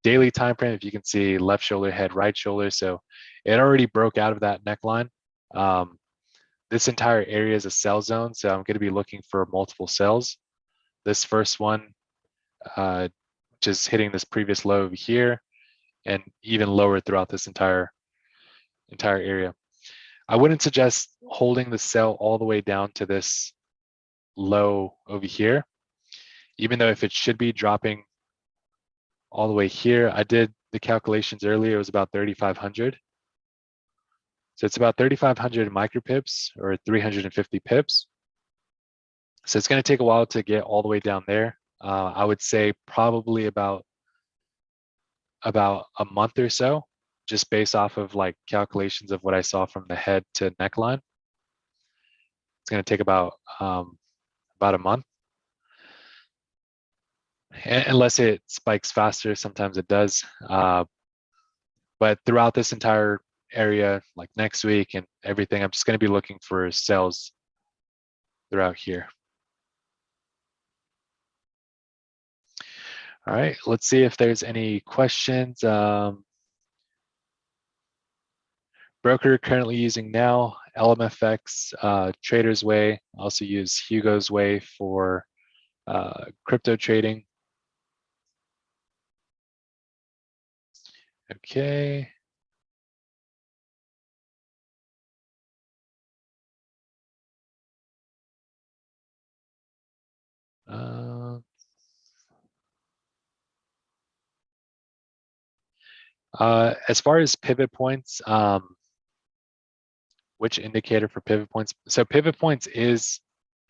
daily time frame. If you can see left shoulder, head, right shoulder. So it already broke out of that neckline. This entire area is a sell zone. So I'm going to be looking for multiple sells. This first one, just hitting this previous low over here and even lower throughout this entire area. I wouldn't suggest holding the sell all the way down to this low over here, even though if it should be dropping all the way here. I did the calculations earlier, it was about 3,500. So it's about 3,500 micropips or 350 pips. So it's going to take a while to get all the way down there. I would say probably about a month or so, just based off of like calculations of what I saw from the head to neckline. It's going to take about a month. Unless it spikes faster, sometimes it does. But throughout this entire area, like next week and everything, I'm just going to be looking for sells throughout here. All right, let's see if there's any questions. Broker currently using now, LMFX, Trader's Way. Also use Hugo's Way for crypto trading. Okay. As far as pivot points, which indicator for pivot points? So pivot points is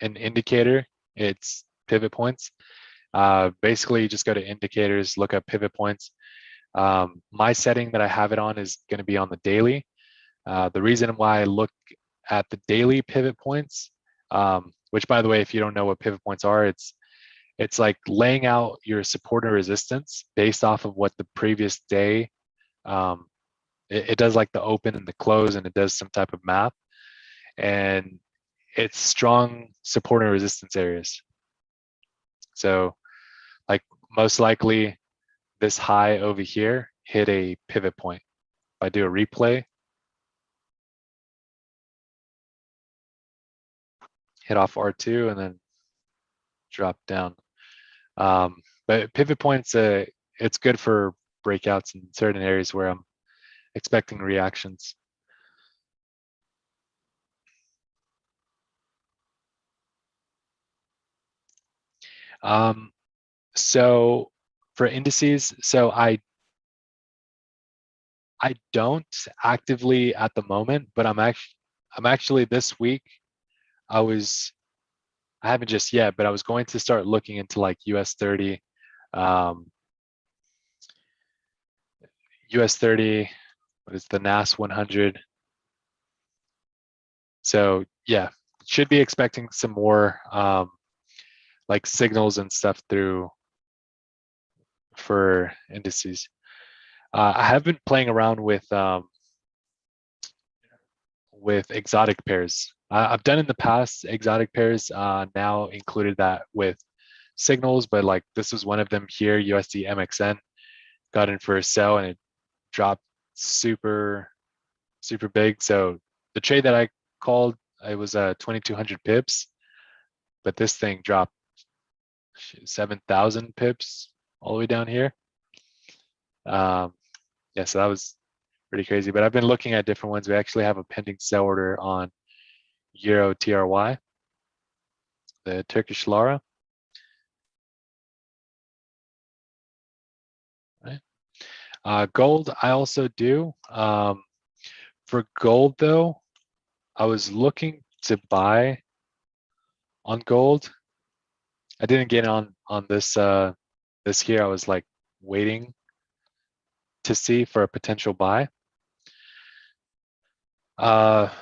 an indicator. It's pivot points. Basically, you just go to indicators, look up pivot points. My setting that I have it on is going to be on the daily. The reason why I look at the daily pivot points, which by the way, if you don't know what pivot points are, it's like laying out your support and resistance based off of what the previous day, it does like the open and the close, and it does some type of math, and it's strong support and resistance areas. So like most likely this high over here hit a pivot point. If I do a replay, hit off R2 and then drop down. But pivot points, it's good for breakouts in certain areas where I'm expecting reactions. So for indices, so I don't actively at the moment, but I'm actually this week, I haven't just yet, but I was going to start looking into like US 30, US 30, what is the NAS 100? So yeah, should be expecting some more like signals and stuff through for indices. I have been playing around with exotic pairs. I've done in the past exotic pairs, now included that with signals, but like this was one of them here, USD MXN, got in for a sell and it dropped super, super big. So the trade that I called, it was 2,200 pips, but this thing dropped 7,000 pips all the way down here. Yeah, so that was pretty crazy, but I've been looking at different ones. We actually have a pending sell order on Euro TRY, the Turkish Lira. Right. Gold, I also do. For gold though, I was looking to buy on gold. I didn't get on this this here. I was like waiting to see for a potential buy. But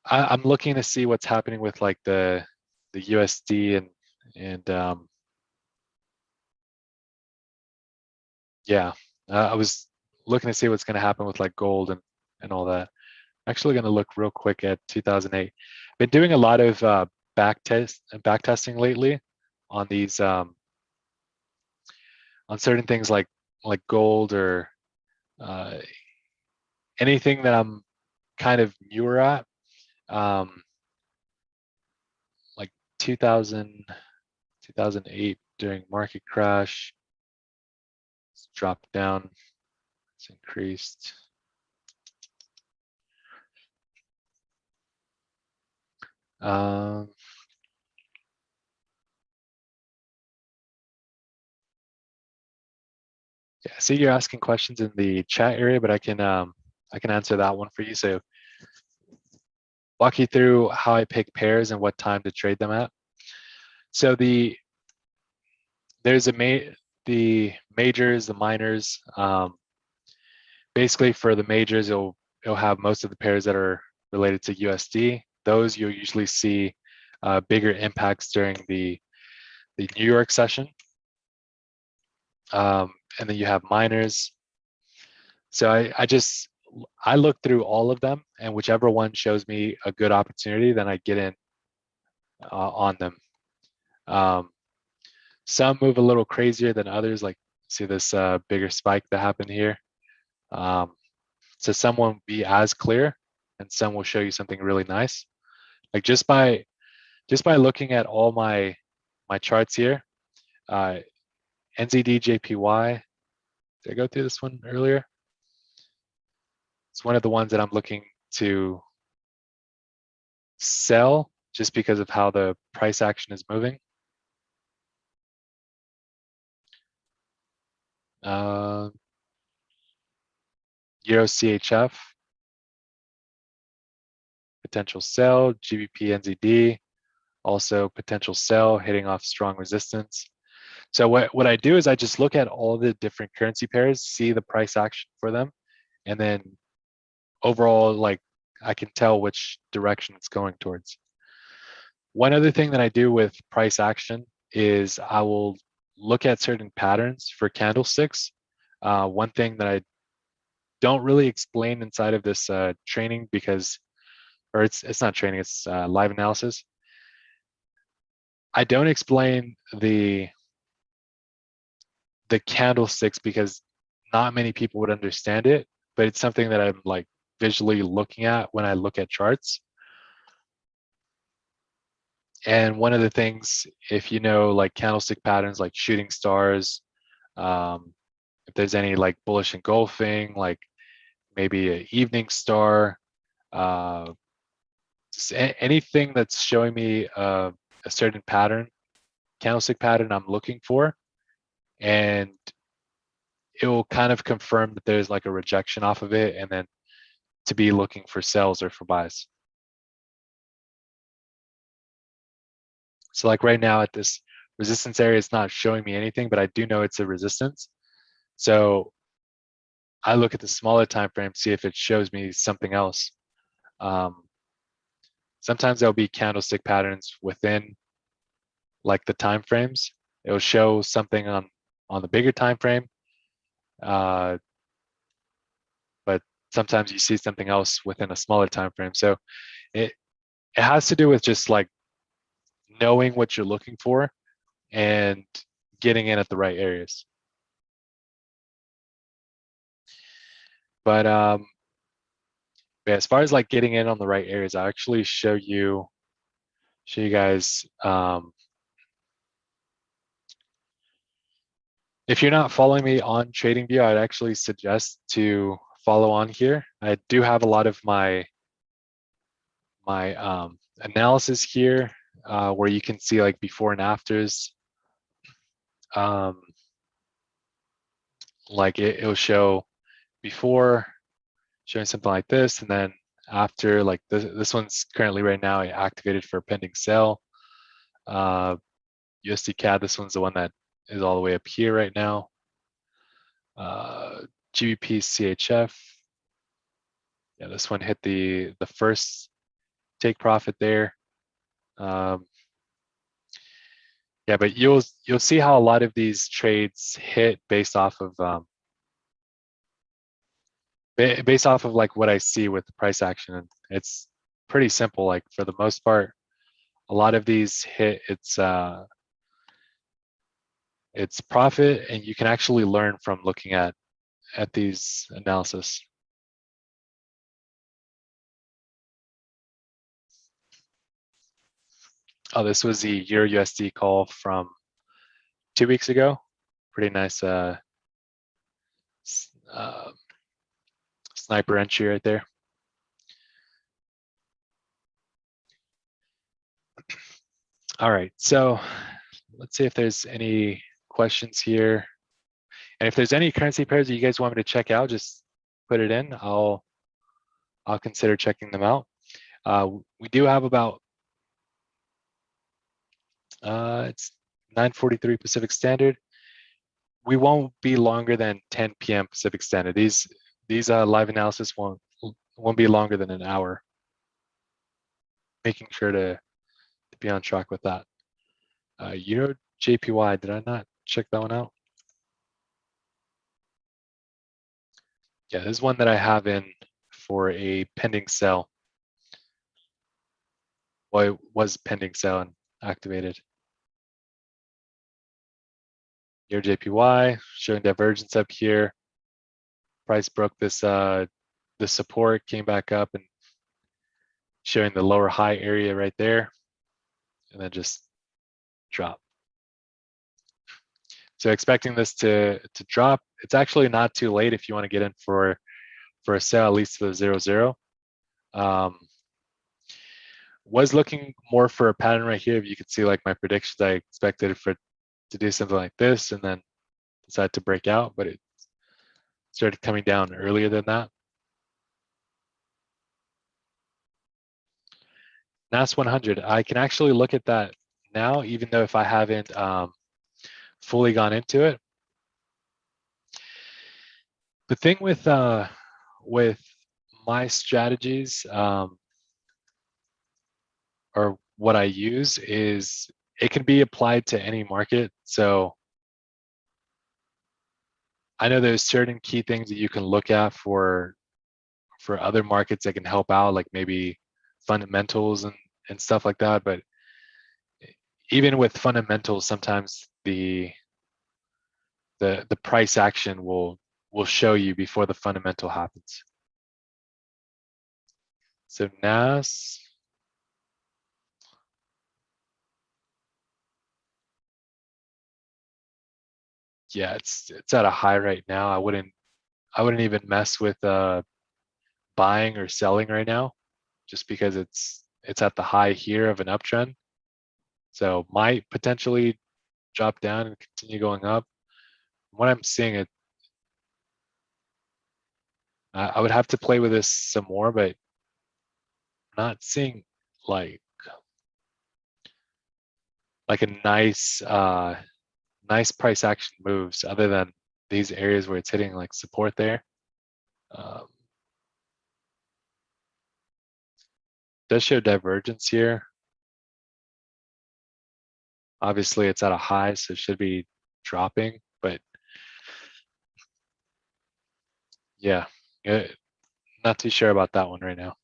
I'm looking to see what's happening with like the USD and yeah, I was looking to see what's going to happen with like gold and all that. I'm actually going to look real quick at 2008. Been doing a lot of back testing lately on these on certain things like gold or anything that I'm kind of newer at. Like 2008 during market crash, it's dropped down, it's increased. Yeah, see you're asking questions in the chat area, but I can answer that one for you. So walk you through how I pick pairs and what time to trade them at. So there's the majors, the minors. Basically for the majors, it'll have most of the pairs that are related to USD. Those you'll usually see bigger impacts during the New York session. And then you have minors. So I look through all of them, and whichever one shows me a good opportunity, then I get in on them. Some move a little crazier than others, like see this bigger spike that happened here. So some won't be as clear, and some will show you something really nice. Like just by looking at all my charts here, NZD JPY. Did I go through this one earlier? It's one of the ones that I'm looking to sell just because of how the price action is moving. Euro CHF, potential sell, GBP NZD, also potential sell, hitting off strong resistance. So what I do is I just look at all the different currency pairs, see the price action for them, and then overall, like I can tell which direction it's going towards. One other thing that I do with price action is I will look at certain patterns for candlesticks. One thing that I don't really explain inside of this training because, or it's not training, it's live analysis. I don't explain the candlesticks because not many people would understand it, but it's something that I'm like visually looking at when I look at charts. And one of the things, if you know like candlestick patterns like shooting stars, if there's any like bullish engulfing, like maybe an evening star, anything that's showing me a certain pattern, candlestick pattern I'm looking for, and it will kind of confirm that there's like a rejection off of it, and then to be looking for sells or for buys. So like right now at this resistance area, it's not showing me anything, but I do know it's a resistance. So I look at the smaller time frame, see if it shows me something else. Sometimes there'll be candlestick patterns within like the time frames. It'll show something on the bigger time frame, But sometimes you see something else within a smaller time frame. So it has to do with just like knowing what you're looking for and getting in at the right areas. But yeah, as far as like getting in on the right areas, I'll actually show you guys. If you're not following me on TradingView, I'd actually suggest to follow on here. I do have a lot of my analysis here where you can see like before and afters. Like it'll show before showing something like this, and then after, like this one's currently right now activated for pending sale. USD CAD, this one's the one that is all the way up here right now. GBP CHF, yeah, this one hit the first take profit there. Yeah, but you'll see how a lot of these trades hit based off of like what I see with the price action. And it's pretty simple. Like for the most part, a lot of these hit its profit, and you can actually learn from looking at these analysis. Oh, this was the Euro USD call from 2 weeks ago. Pretty nice sniper entry right there. All right, so let's see if there's any questions here. And if there's any currency pairs that you guys want me to check out, just put it in. I'll consider checking them out. We do have about it's 9:43 Pacific Standard. We won't be longer than 10 p.m. Pacific Standard. These live analysis won't be longer than an hour. Making sure to be on track with that. Euro JPY, did I not check that one out? Yeah, this is one that I have in for a pending sell. Well, it was pending sell and activated. Euro JPY showing divergence up here. Price broke this the support, came back up and showing the lower high area right there, and then just drop. So expecting this to drop. It's actually not too late if you want to get in for a sale, at least for the 0-0. Was looking more for a pattern right here. If you could see like my predictions, I expected for it to do something like this and then decide to break out, but it started coming down earlier than that. NAS 100, I can actually look at that now, even though if I haven't fully gone into it. The thing with my strategies or what I use is it can be applied to any market. So I know there's certain key things that you can look at for other markets that can help out, like maybe fundamentals and stuff like that. But even with fundamentals, sometimes the price action will show you before the fundamental happens. So NAS. Yeah, it's at a high right now. I wouldn't even mess with buying or selling right now, just because it's at the high here of an uptrend. So might potentially drop down and continue going up. What I'm seeing, it I would have to play with this some more, but I'm not seeing like a nice nice price action moves other than these areas where it's hitting like support there. Does show divergence here. Obviously it's at a high, so it should be dropping, but Yeah, not too sure about that one right now.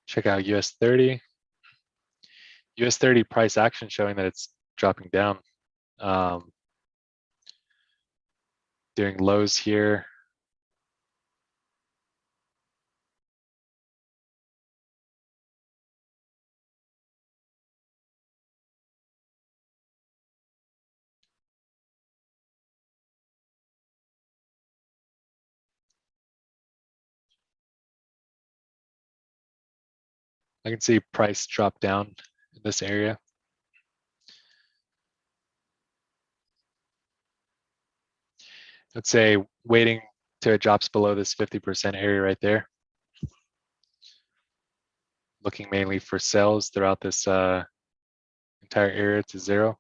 Check out US 30. US 30 price action showing that it's dropping down. Doing lows here. I can see price drop down in this area. Let's say waiting till it drops below this 50% area right there. Looking mainly for sells throughout this entire area to zero.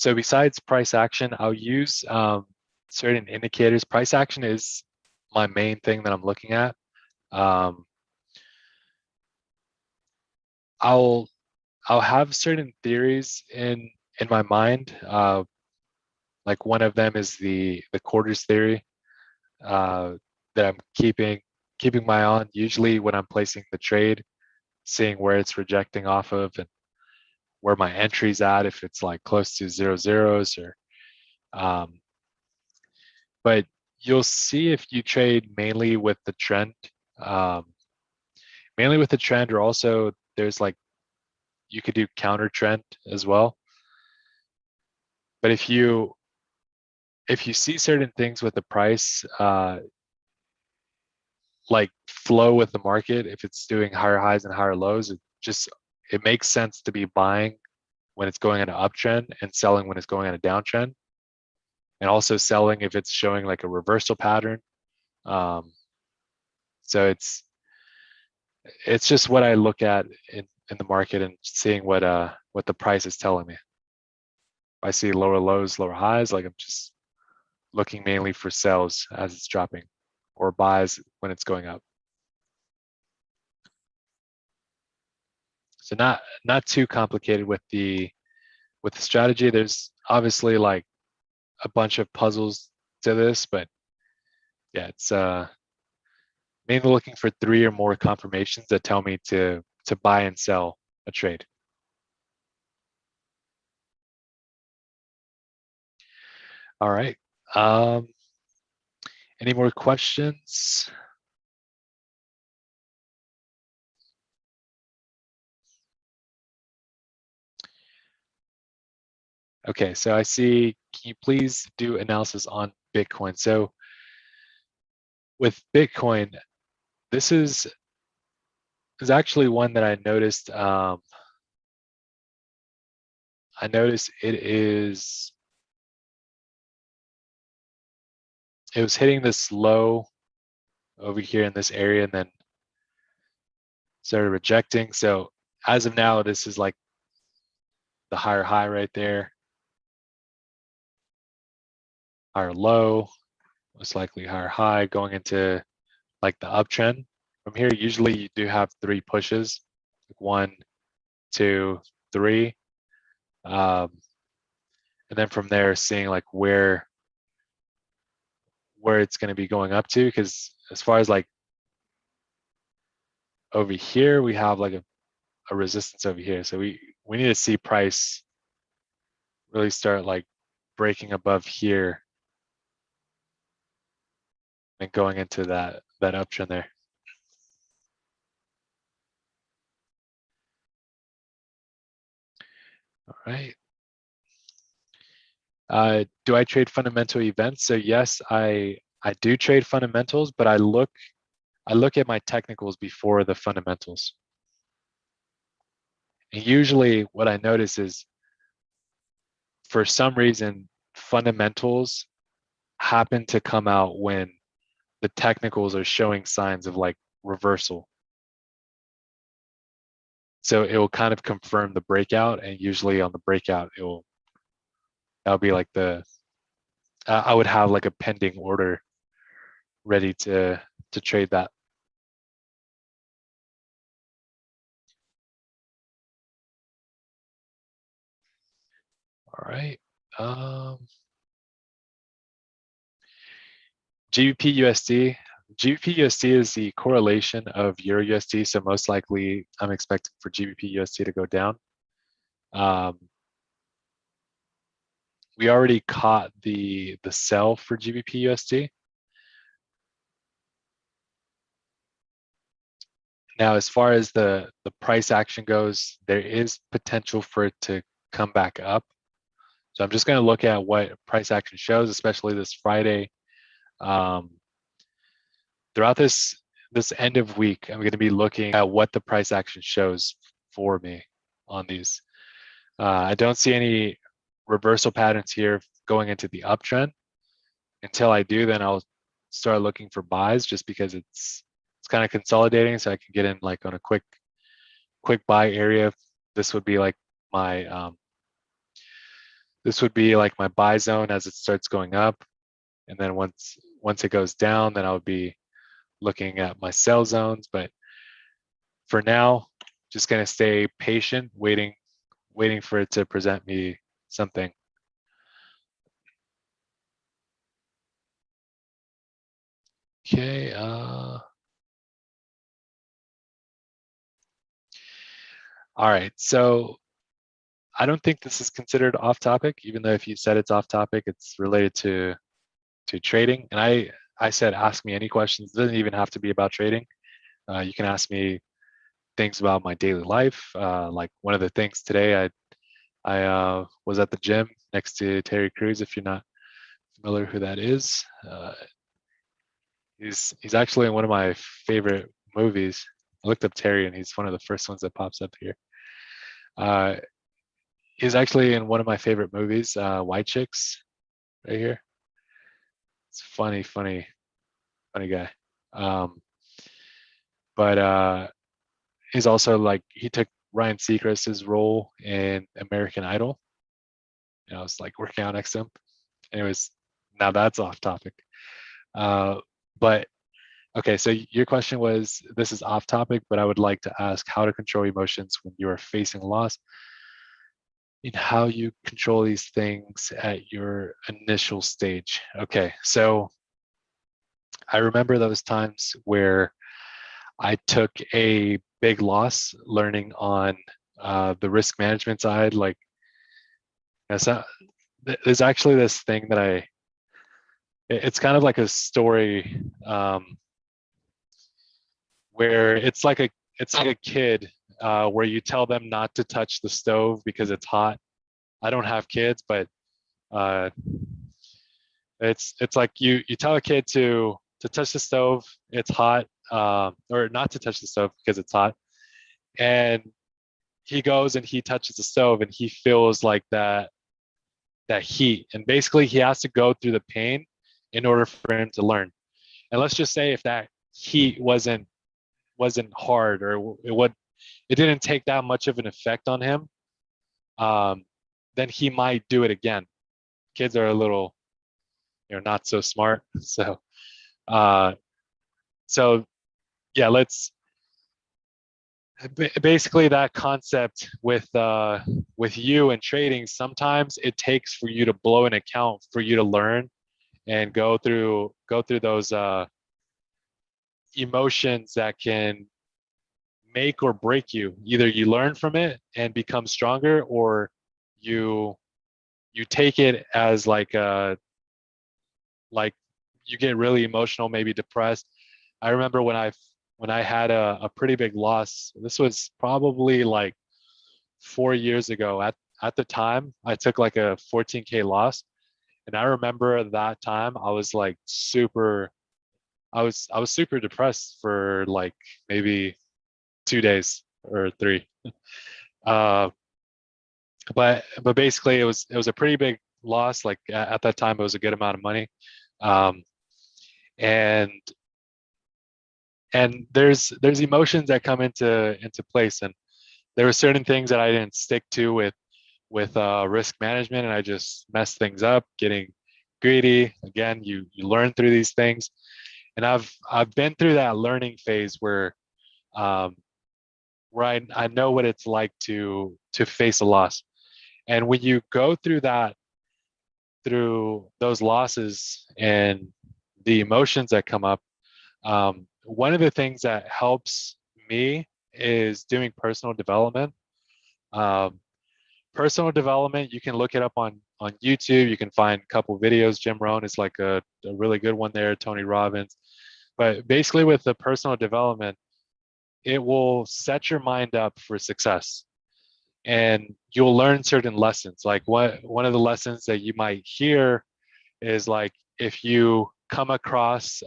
So besides price action, I'll use certain indicators. Price action is my main thing that I'm looking at. I'll have certain theories in my mind. Like one of them is the quarters theory that I'm keeping my eye on. Usually when I'm placing the trade, seeing where it's rejecting off of and where my entry's at, if it's like close to 0 zeros or but you'll see if you trade mainly with the trend, or also there's like, you could do counter trend as well. But if you see certain things with the price, like flow with the market, if it's doing higher highs and higher lows, it makes sense to be buying when it's going in an uptrend and selling when it's going in a downtrend, and also selling if it's showing like a reversal pattern. So it's just what I look at in the market and seeing what the price is telling me. If I see lower lows, lower highs, like I'm just looking mainly for sells as it's dropping, or buys when it's going up. So not too complicated with the strategy. There's obviously like a bunch of puzzles to this, but yeah, it's mainly looking for 3 or more confirmations that tell me to buy and sell a trade. All right. Any more questions? Okay, so I see, can you please do analysis on Bitcoin? So with Bitcoin, this is actually one that I noticed. I noticed it was hitting this low over here in this area and then started rejecting. So as of now, this is like the higher high right there, higher low, most likely higher high, going into like the uptrend. From here, usually you do have 3 pushes, like 1, 2, 3. And then from there, seeing like where it's going to be going up to, because as far as like over here, we have like a resistance over here. So we need to see price really start like breaking above here and going into that uptrend there. All right. Do I trade fundamental events? So yes, I do trade fundamentals, but I look at my technicals before the fundamentals. And usually what I notice is, for some reason, fundamentals happen to come out when the technicals are showing signs of like reversal. So it will kind of confirm the breakout, and usually on the breakout, that'll be like the I would have like a pending order ready to trade that. All right. GBP USD. GBP USD is the correlation of Euro USD, so most likely I'm expecting for GBP USD to go down. We already caught the sell for GBP USD. Now, as far as the price action goes, there is potential for it to come back up. So I'm just going to look at what price action shows, especially this Friday. Throughout this end of week, I'm going to be looking at what the price action shows for me on these. I don't see any reversal patterns here going into the uptrend. Until I do, then I'll start looking for buys, just because it's kind of consolidating, so I can get in like on a quick buy area. This would be like my buy zone as it starts going up, and then once it goes down, then I would be looking at my sell zones. But for now, just gonna stay patient, waiting for it to present me something. Okay. All right. So I don't think this is considered off topic, even though if you said it's off topic, it's related to trading. And I said, ask me any questions. It doesn't even have to be about trading. You can ask me things about my daily life. Like one of the things today, I was at the gym next to Terry Crews. If you're not familiar who that is, he's actually in one of my favorite movies. I looked up Terry, and he's one of the first ones that pops up here. He's actually in one of my favorite movies, White Chicks, right here. It's funny guy. But he's also like, he took Ryan Seacrest's role in American Idol. I was like working out next to him. Anyways, now that's off topic. But okay, so your question was, this is off topic, but I would like to ask how to control emotions when you are facing loss, and how you control these things at your initial stage. Okay, so I remember those times where I took a big loss learning on the risk management side. Like, so there's actually this thing that it's kind of like a story where it's like a kid where you tell them not to touch the stove because it's hot. I don't have kids, but it's like you tell a kid to touch the stove, it's hot, or not to touch the stove because it's hot, and he goes and he touches the stove and he feels like that heat, and basically he has to go through the pain in order for him to learn. And let's just say if that heat wasn't hard, or it didn't take that much of an effect on him, then he might do it again. Kids are a little, not so smart. So yeah, basically that concept with you and trading, sometimes it takes for you to blow an account for you to learn and go through those emotions that can make or break you. Either you learn from it and become stronger, or you take it as like you get really emotional, maybe depressed. I remember when I had a pretty big loss. This was probably like 4 years ago. At the time, I took like a 14K loss, and I remember that time I was like I was super depressed for like maybe 2 days or 3. But basically it was a pretty big loss. Like at that time, it was a good amount of money. And there's emotions that come into place, and there were certain things that I didn't stick to with risk management, and I just messed things up, getting greedy. Again, you learn through these things. And I've been through that learning phase um, where I know what it's like to face a loss. And when you go through that, through those losses and the emotions that come up, one of the things that helps me is doing personal development. Um, Personal development, you can look it up on YouTube. You can find a couple videos. Jim Rohn is like a really good one there. Tony Robbins. But basically, with the personal development, it will set your mind up for success, and you'll learn certain lessons. Like one of the lessons that you might hear is like if you come across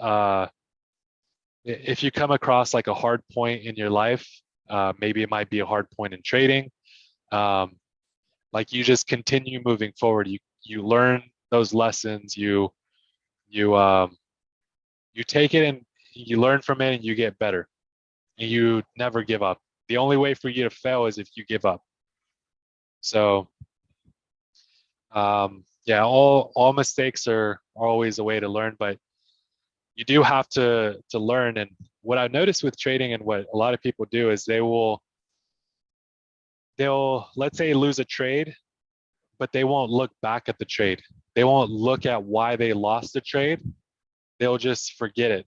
like a hard point in your life, maybe it might be a hard point in trading. Um, like you just continue moving forward. You learn those lessons. You take it and you learn from it and you get better. And you never give up. The only way for you to fail is if you give up. So yeah, all mistakes are always a way to learn, but you do have to learn. And what I've noticed with trading and what a lot of people do is they'll let's say lose a trade, but they won't look back at the trade. They won't look at why they lost the trade. They'll just forget it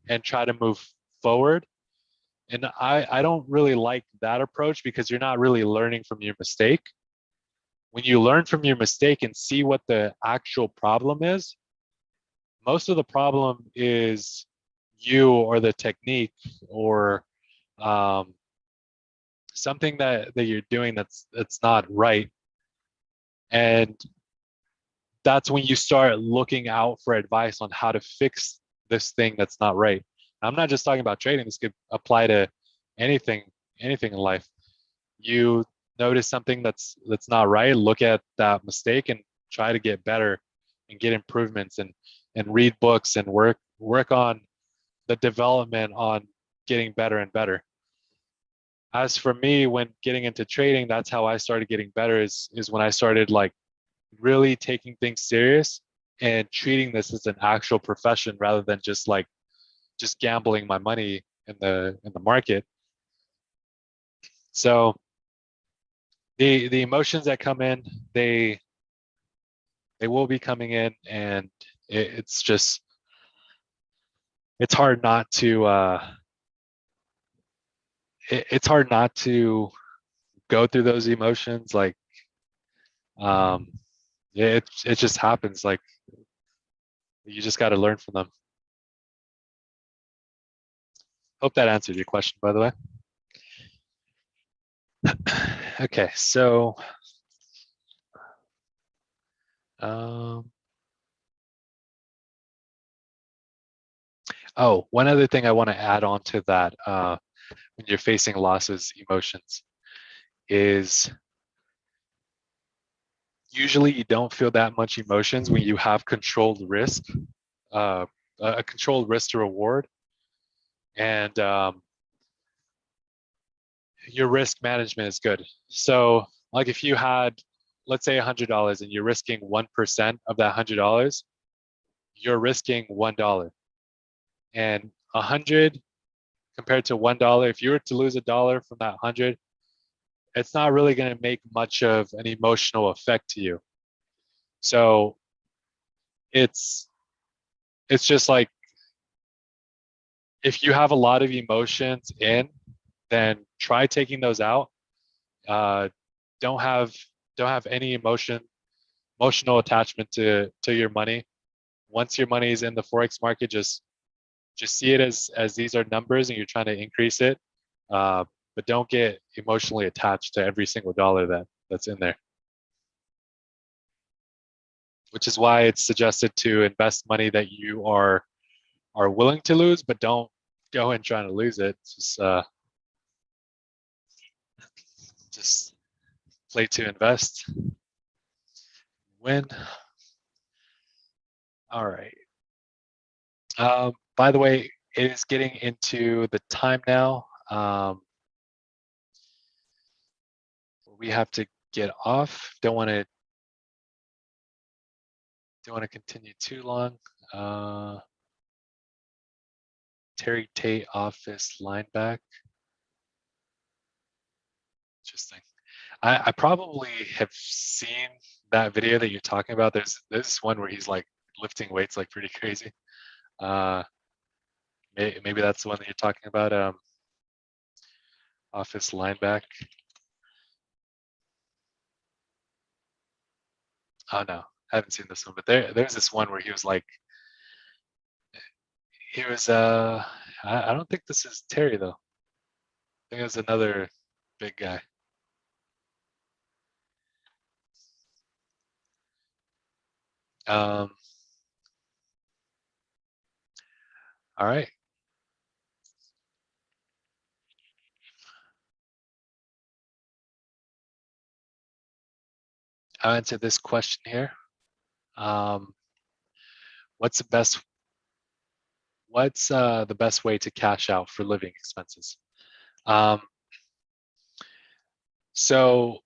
and try to move forward. And I don't really like that approach because you're not really learning from your mistake. When you learn from your mistake and see what the actual problem is, most of the problem is you or the technique or um, something that you're doing that's not right. And that's when you start looking out for advice on how to fix this thing that's not right. I'm not just talking about trading. This could apply to anything in life. You notice something that's not right, look at that mistake and try to get better and get improvements and read books and work on the development on getting better and better. As for me, when getting into trading, that's how I started getting better is when I started like really taking things serious and treating this as an actual profession rather than just gambling my money in the market. So the emotions that come in, they will be coming in, and it's hard not to it's hard not to go through those emotions. Like yeah, it just happens. Like you just got to learn from them. Hope that answered your question, by the way. Okay, so oh, one other thing I want to add on to that when you're facing losses, emotions, is usually you don't feel that much emotions when you have controlled risk, a controlled risk to reward, and your risk management is good. So like if you had, let's say $100 and you're risking 1% of that $100, you're risking $1. And 100 compared to $1, if you were to lose $1 from that 100, it's not really going to make much of an emotional effect to you. So it's just like if you have a lot of emotions in, then try taking those out. Don't have any emotional attachment to your money. Once your money is in the forex market, just see it as these are numbers and you're trying to increase it, but don't get emotionally attached to every single dollar that's in there. Which is why it's suggested to invest money that you are willing to lose, but don't go in trying to lose it. Just play to invest. Win. All right. By the way, it is getting into the time now. We have to get off. Don't want to Don't want to continue too long. Terry Tate office lineback. Interesting. I probably have seen that video that you're talking about. There's this one where he's like lifting weights like pretty crazy. Maybe that's the one that you're talking about. Office lineback. Oh no, I haven't seen this one, but there's this one where he was like, I don't think this is Terry though. I think it was another big guy. All right. I'll answer this question here. What's the best way to cash out for living expenses? So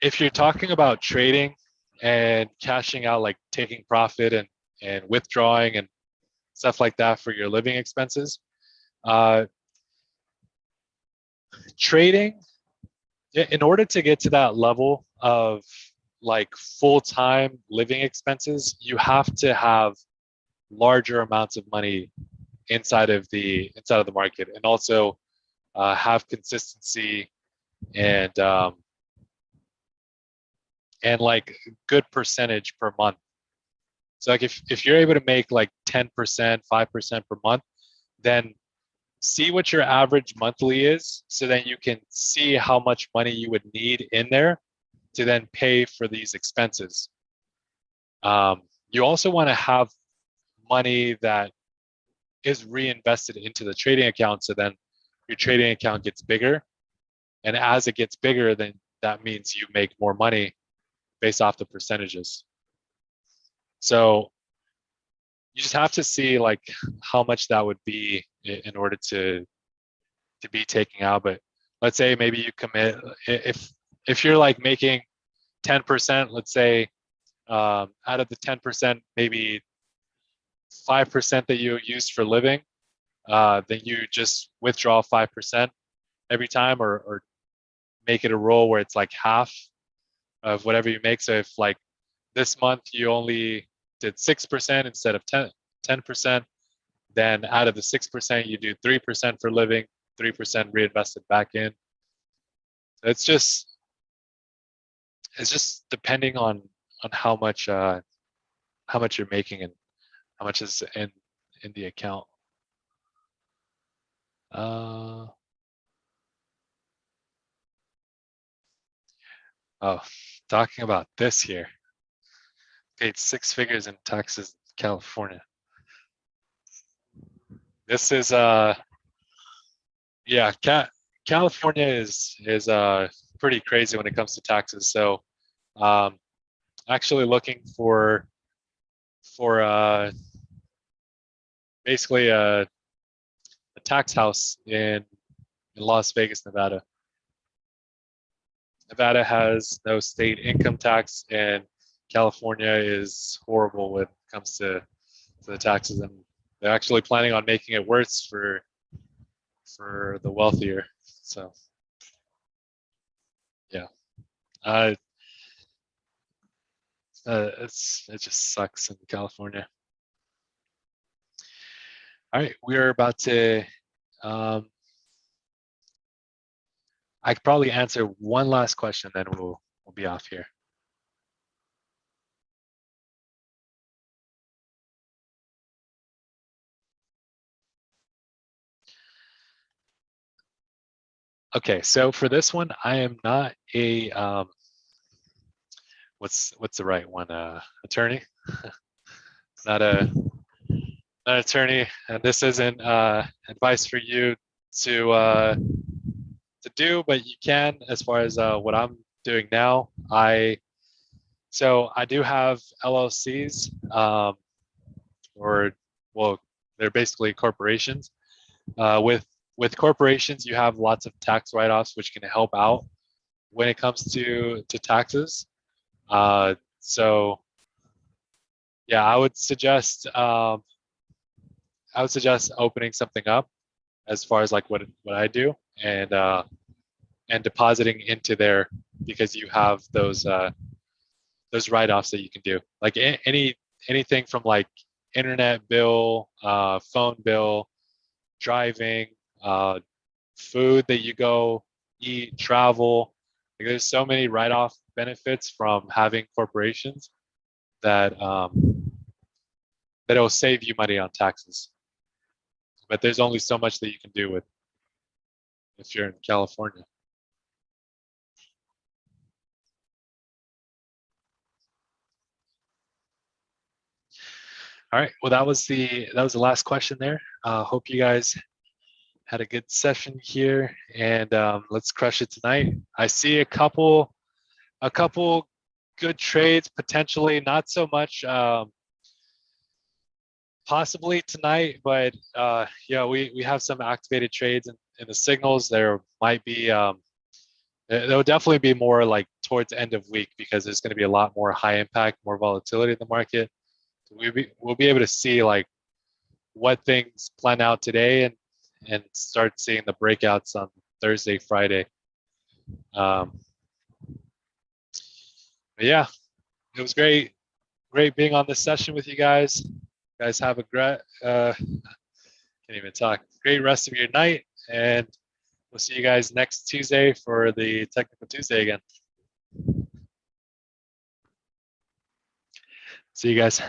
if you're talking about trading and cashing out, like taking profit and withdrawing and stuff like that for your living expenses, trading, in order to get to that level of like full-time living expenses, you have to have larger amounts of money inside of the market, and also have consistency and like good percentage per month. So like if you're able to make like 10%, 5% per month, then see what your average monthly is, so then you can see how much money you would need in there to then pay for these expenses. You also want to have money that is reinvested into the trading account, so then your trading account gets bigger, and as it gets bigger, then that means you make more money based off the percentages. So you just have to see like how much that would be in order to be taking out. But let's say maybe you commit, if you're like making 10%, let's say out of the 10%, maybe 5% that you use for living, then you just withdraw 5% every time, or make it a rule where it's like half of whatever you make. So if like this month you only did 6% instead of 10%, then out of the 6% you do 3% for living, 3% reinvested back in. It's just depending on how much you're making and how much is in the account. Oh, talking about this here. Paid 6 figures in taxes in California. This is yeah, California is pretty crazy when it comes to taxes. So actually looking for basically a tax house in Las Vegas, Nevada. Nevada has no state income tax, and California is horrible when it comes to the taxes, and they're actually planning on making it worse for the wealthier. So yeah, it just sucks in California. All right, we are about to. I could probably answer one last question, then we'll be off here. Okay, so for this one, I am not a what's the right one? Attorney? not an attorney, and this isn't advice for you to do, but you can, as far as what I'm doing now. So I do have LLCs, or well, they're basically corporations. With corporations, you have lots of tax write-offs, which can help out when it comes to taxes. So yeah, I would suggest opening something up as far as like what I do, and depositing into there, because you have those write-offs that you can do. Like anything from like internet bill, phone bill, driving, food that you go eat, travel. Like there's so many write-off benefits from having corporations that that it'll save you money on taxes. But there's only so much that you can do with if you're in California. All right. Well, that was the last question there. Hope you guys had a good session here, and let's crush it tonight. I see a couple good trades potentially, not so much possibly tonight, but yeah, we have some activated trades in the signals. There might be there will definitely be more like towards end of week, because there's going to be a lot more high impact, more volatility in the market. So we'll be able to see like what things plan out today, and start seeing the breakouts on Thursday, Friday. But yeah, it was great being on this session with you guys. You guys have a great can't even talk. Great rest of your night, and we'll see you guys next Tuesday for the Technical Tuesday again. See you guys.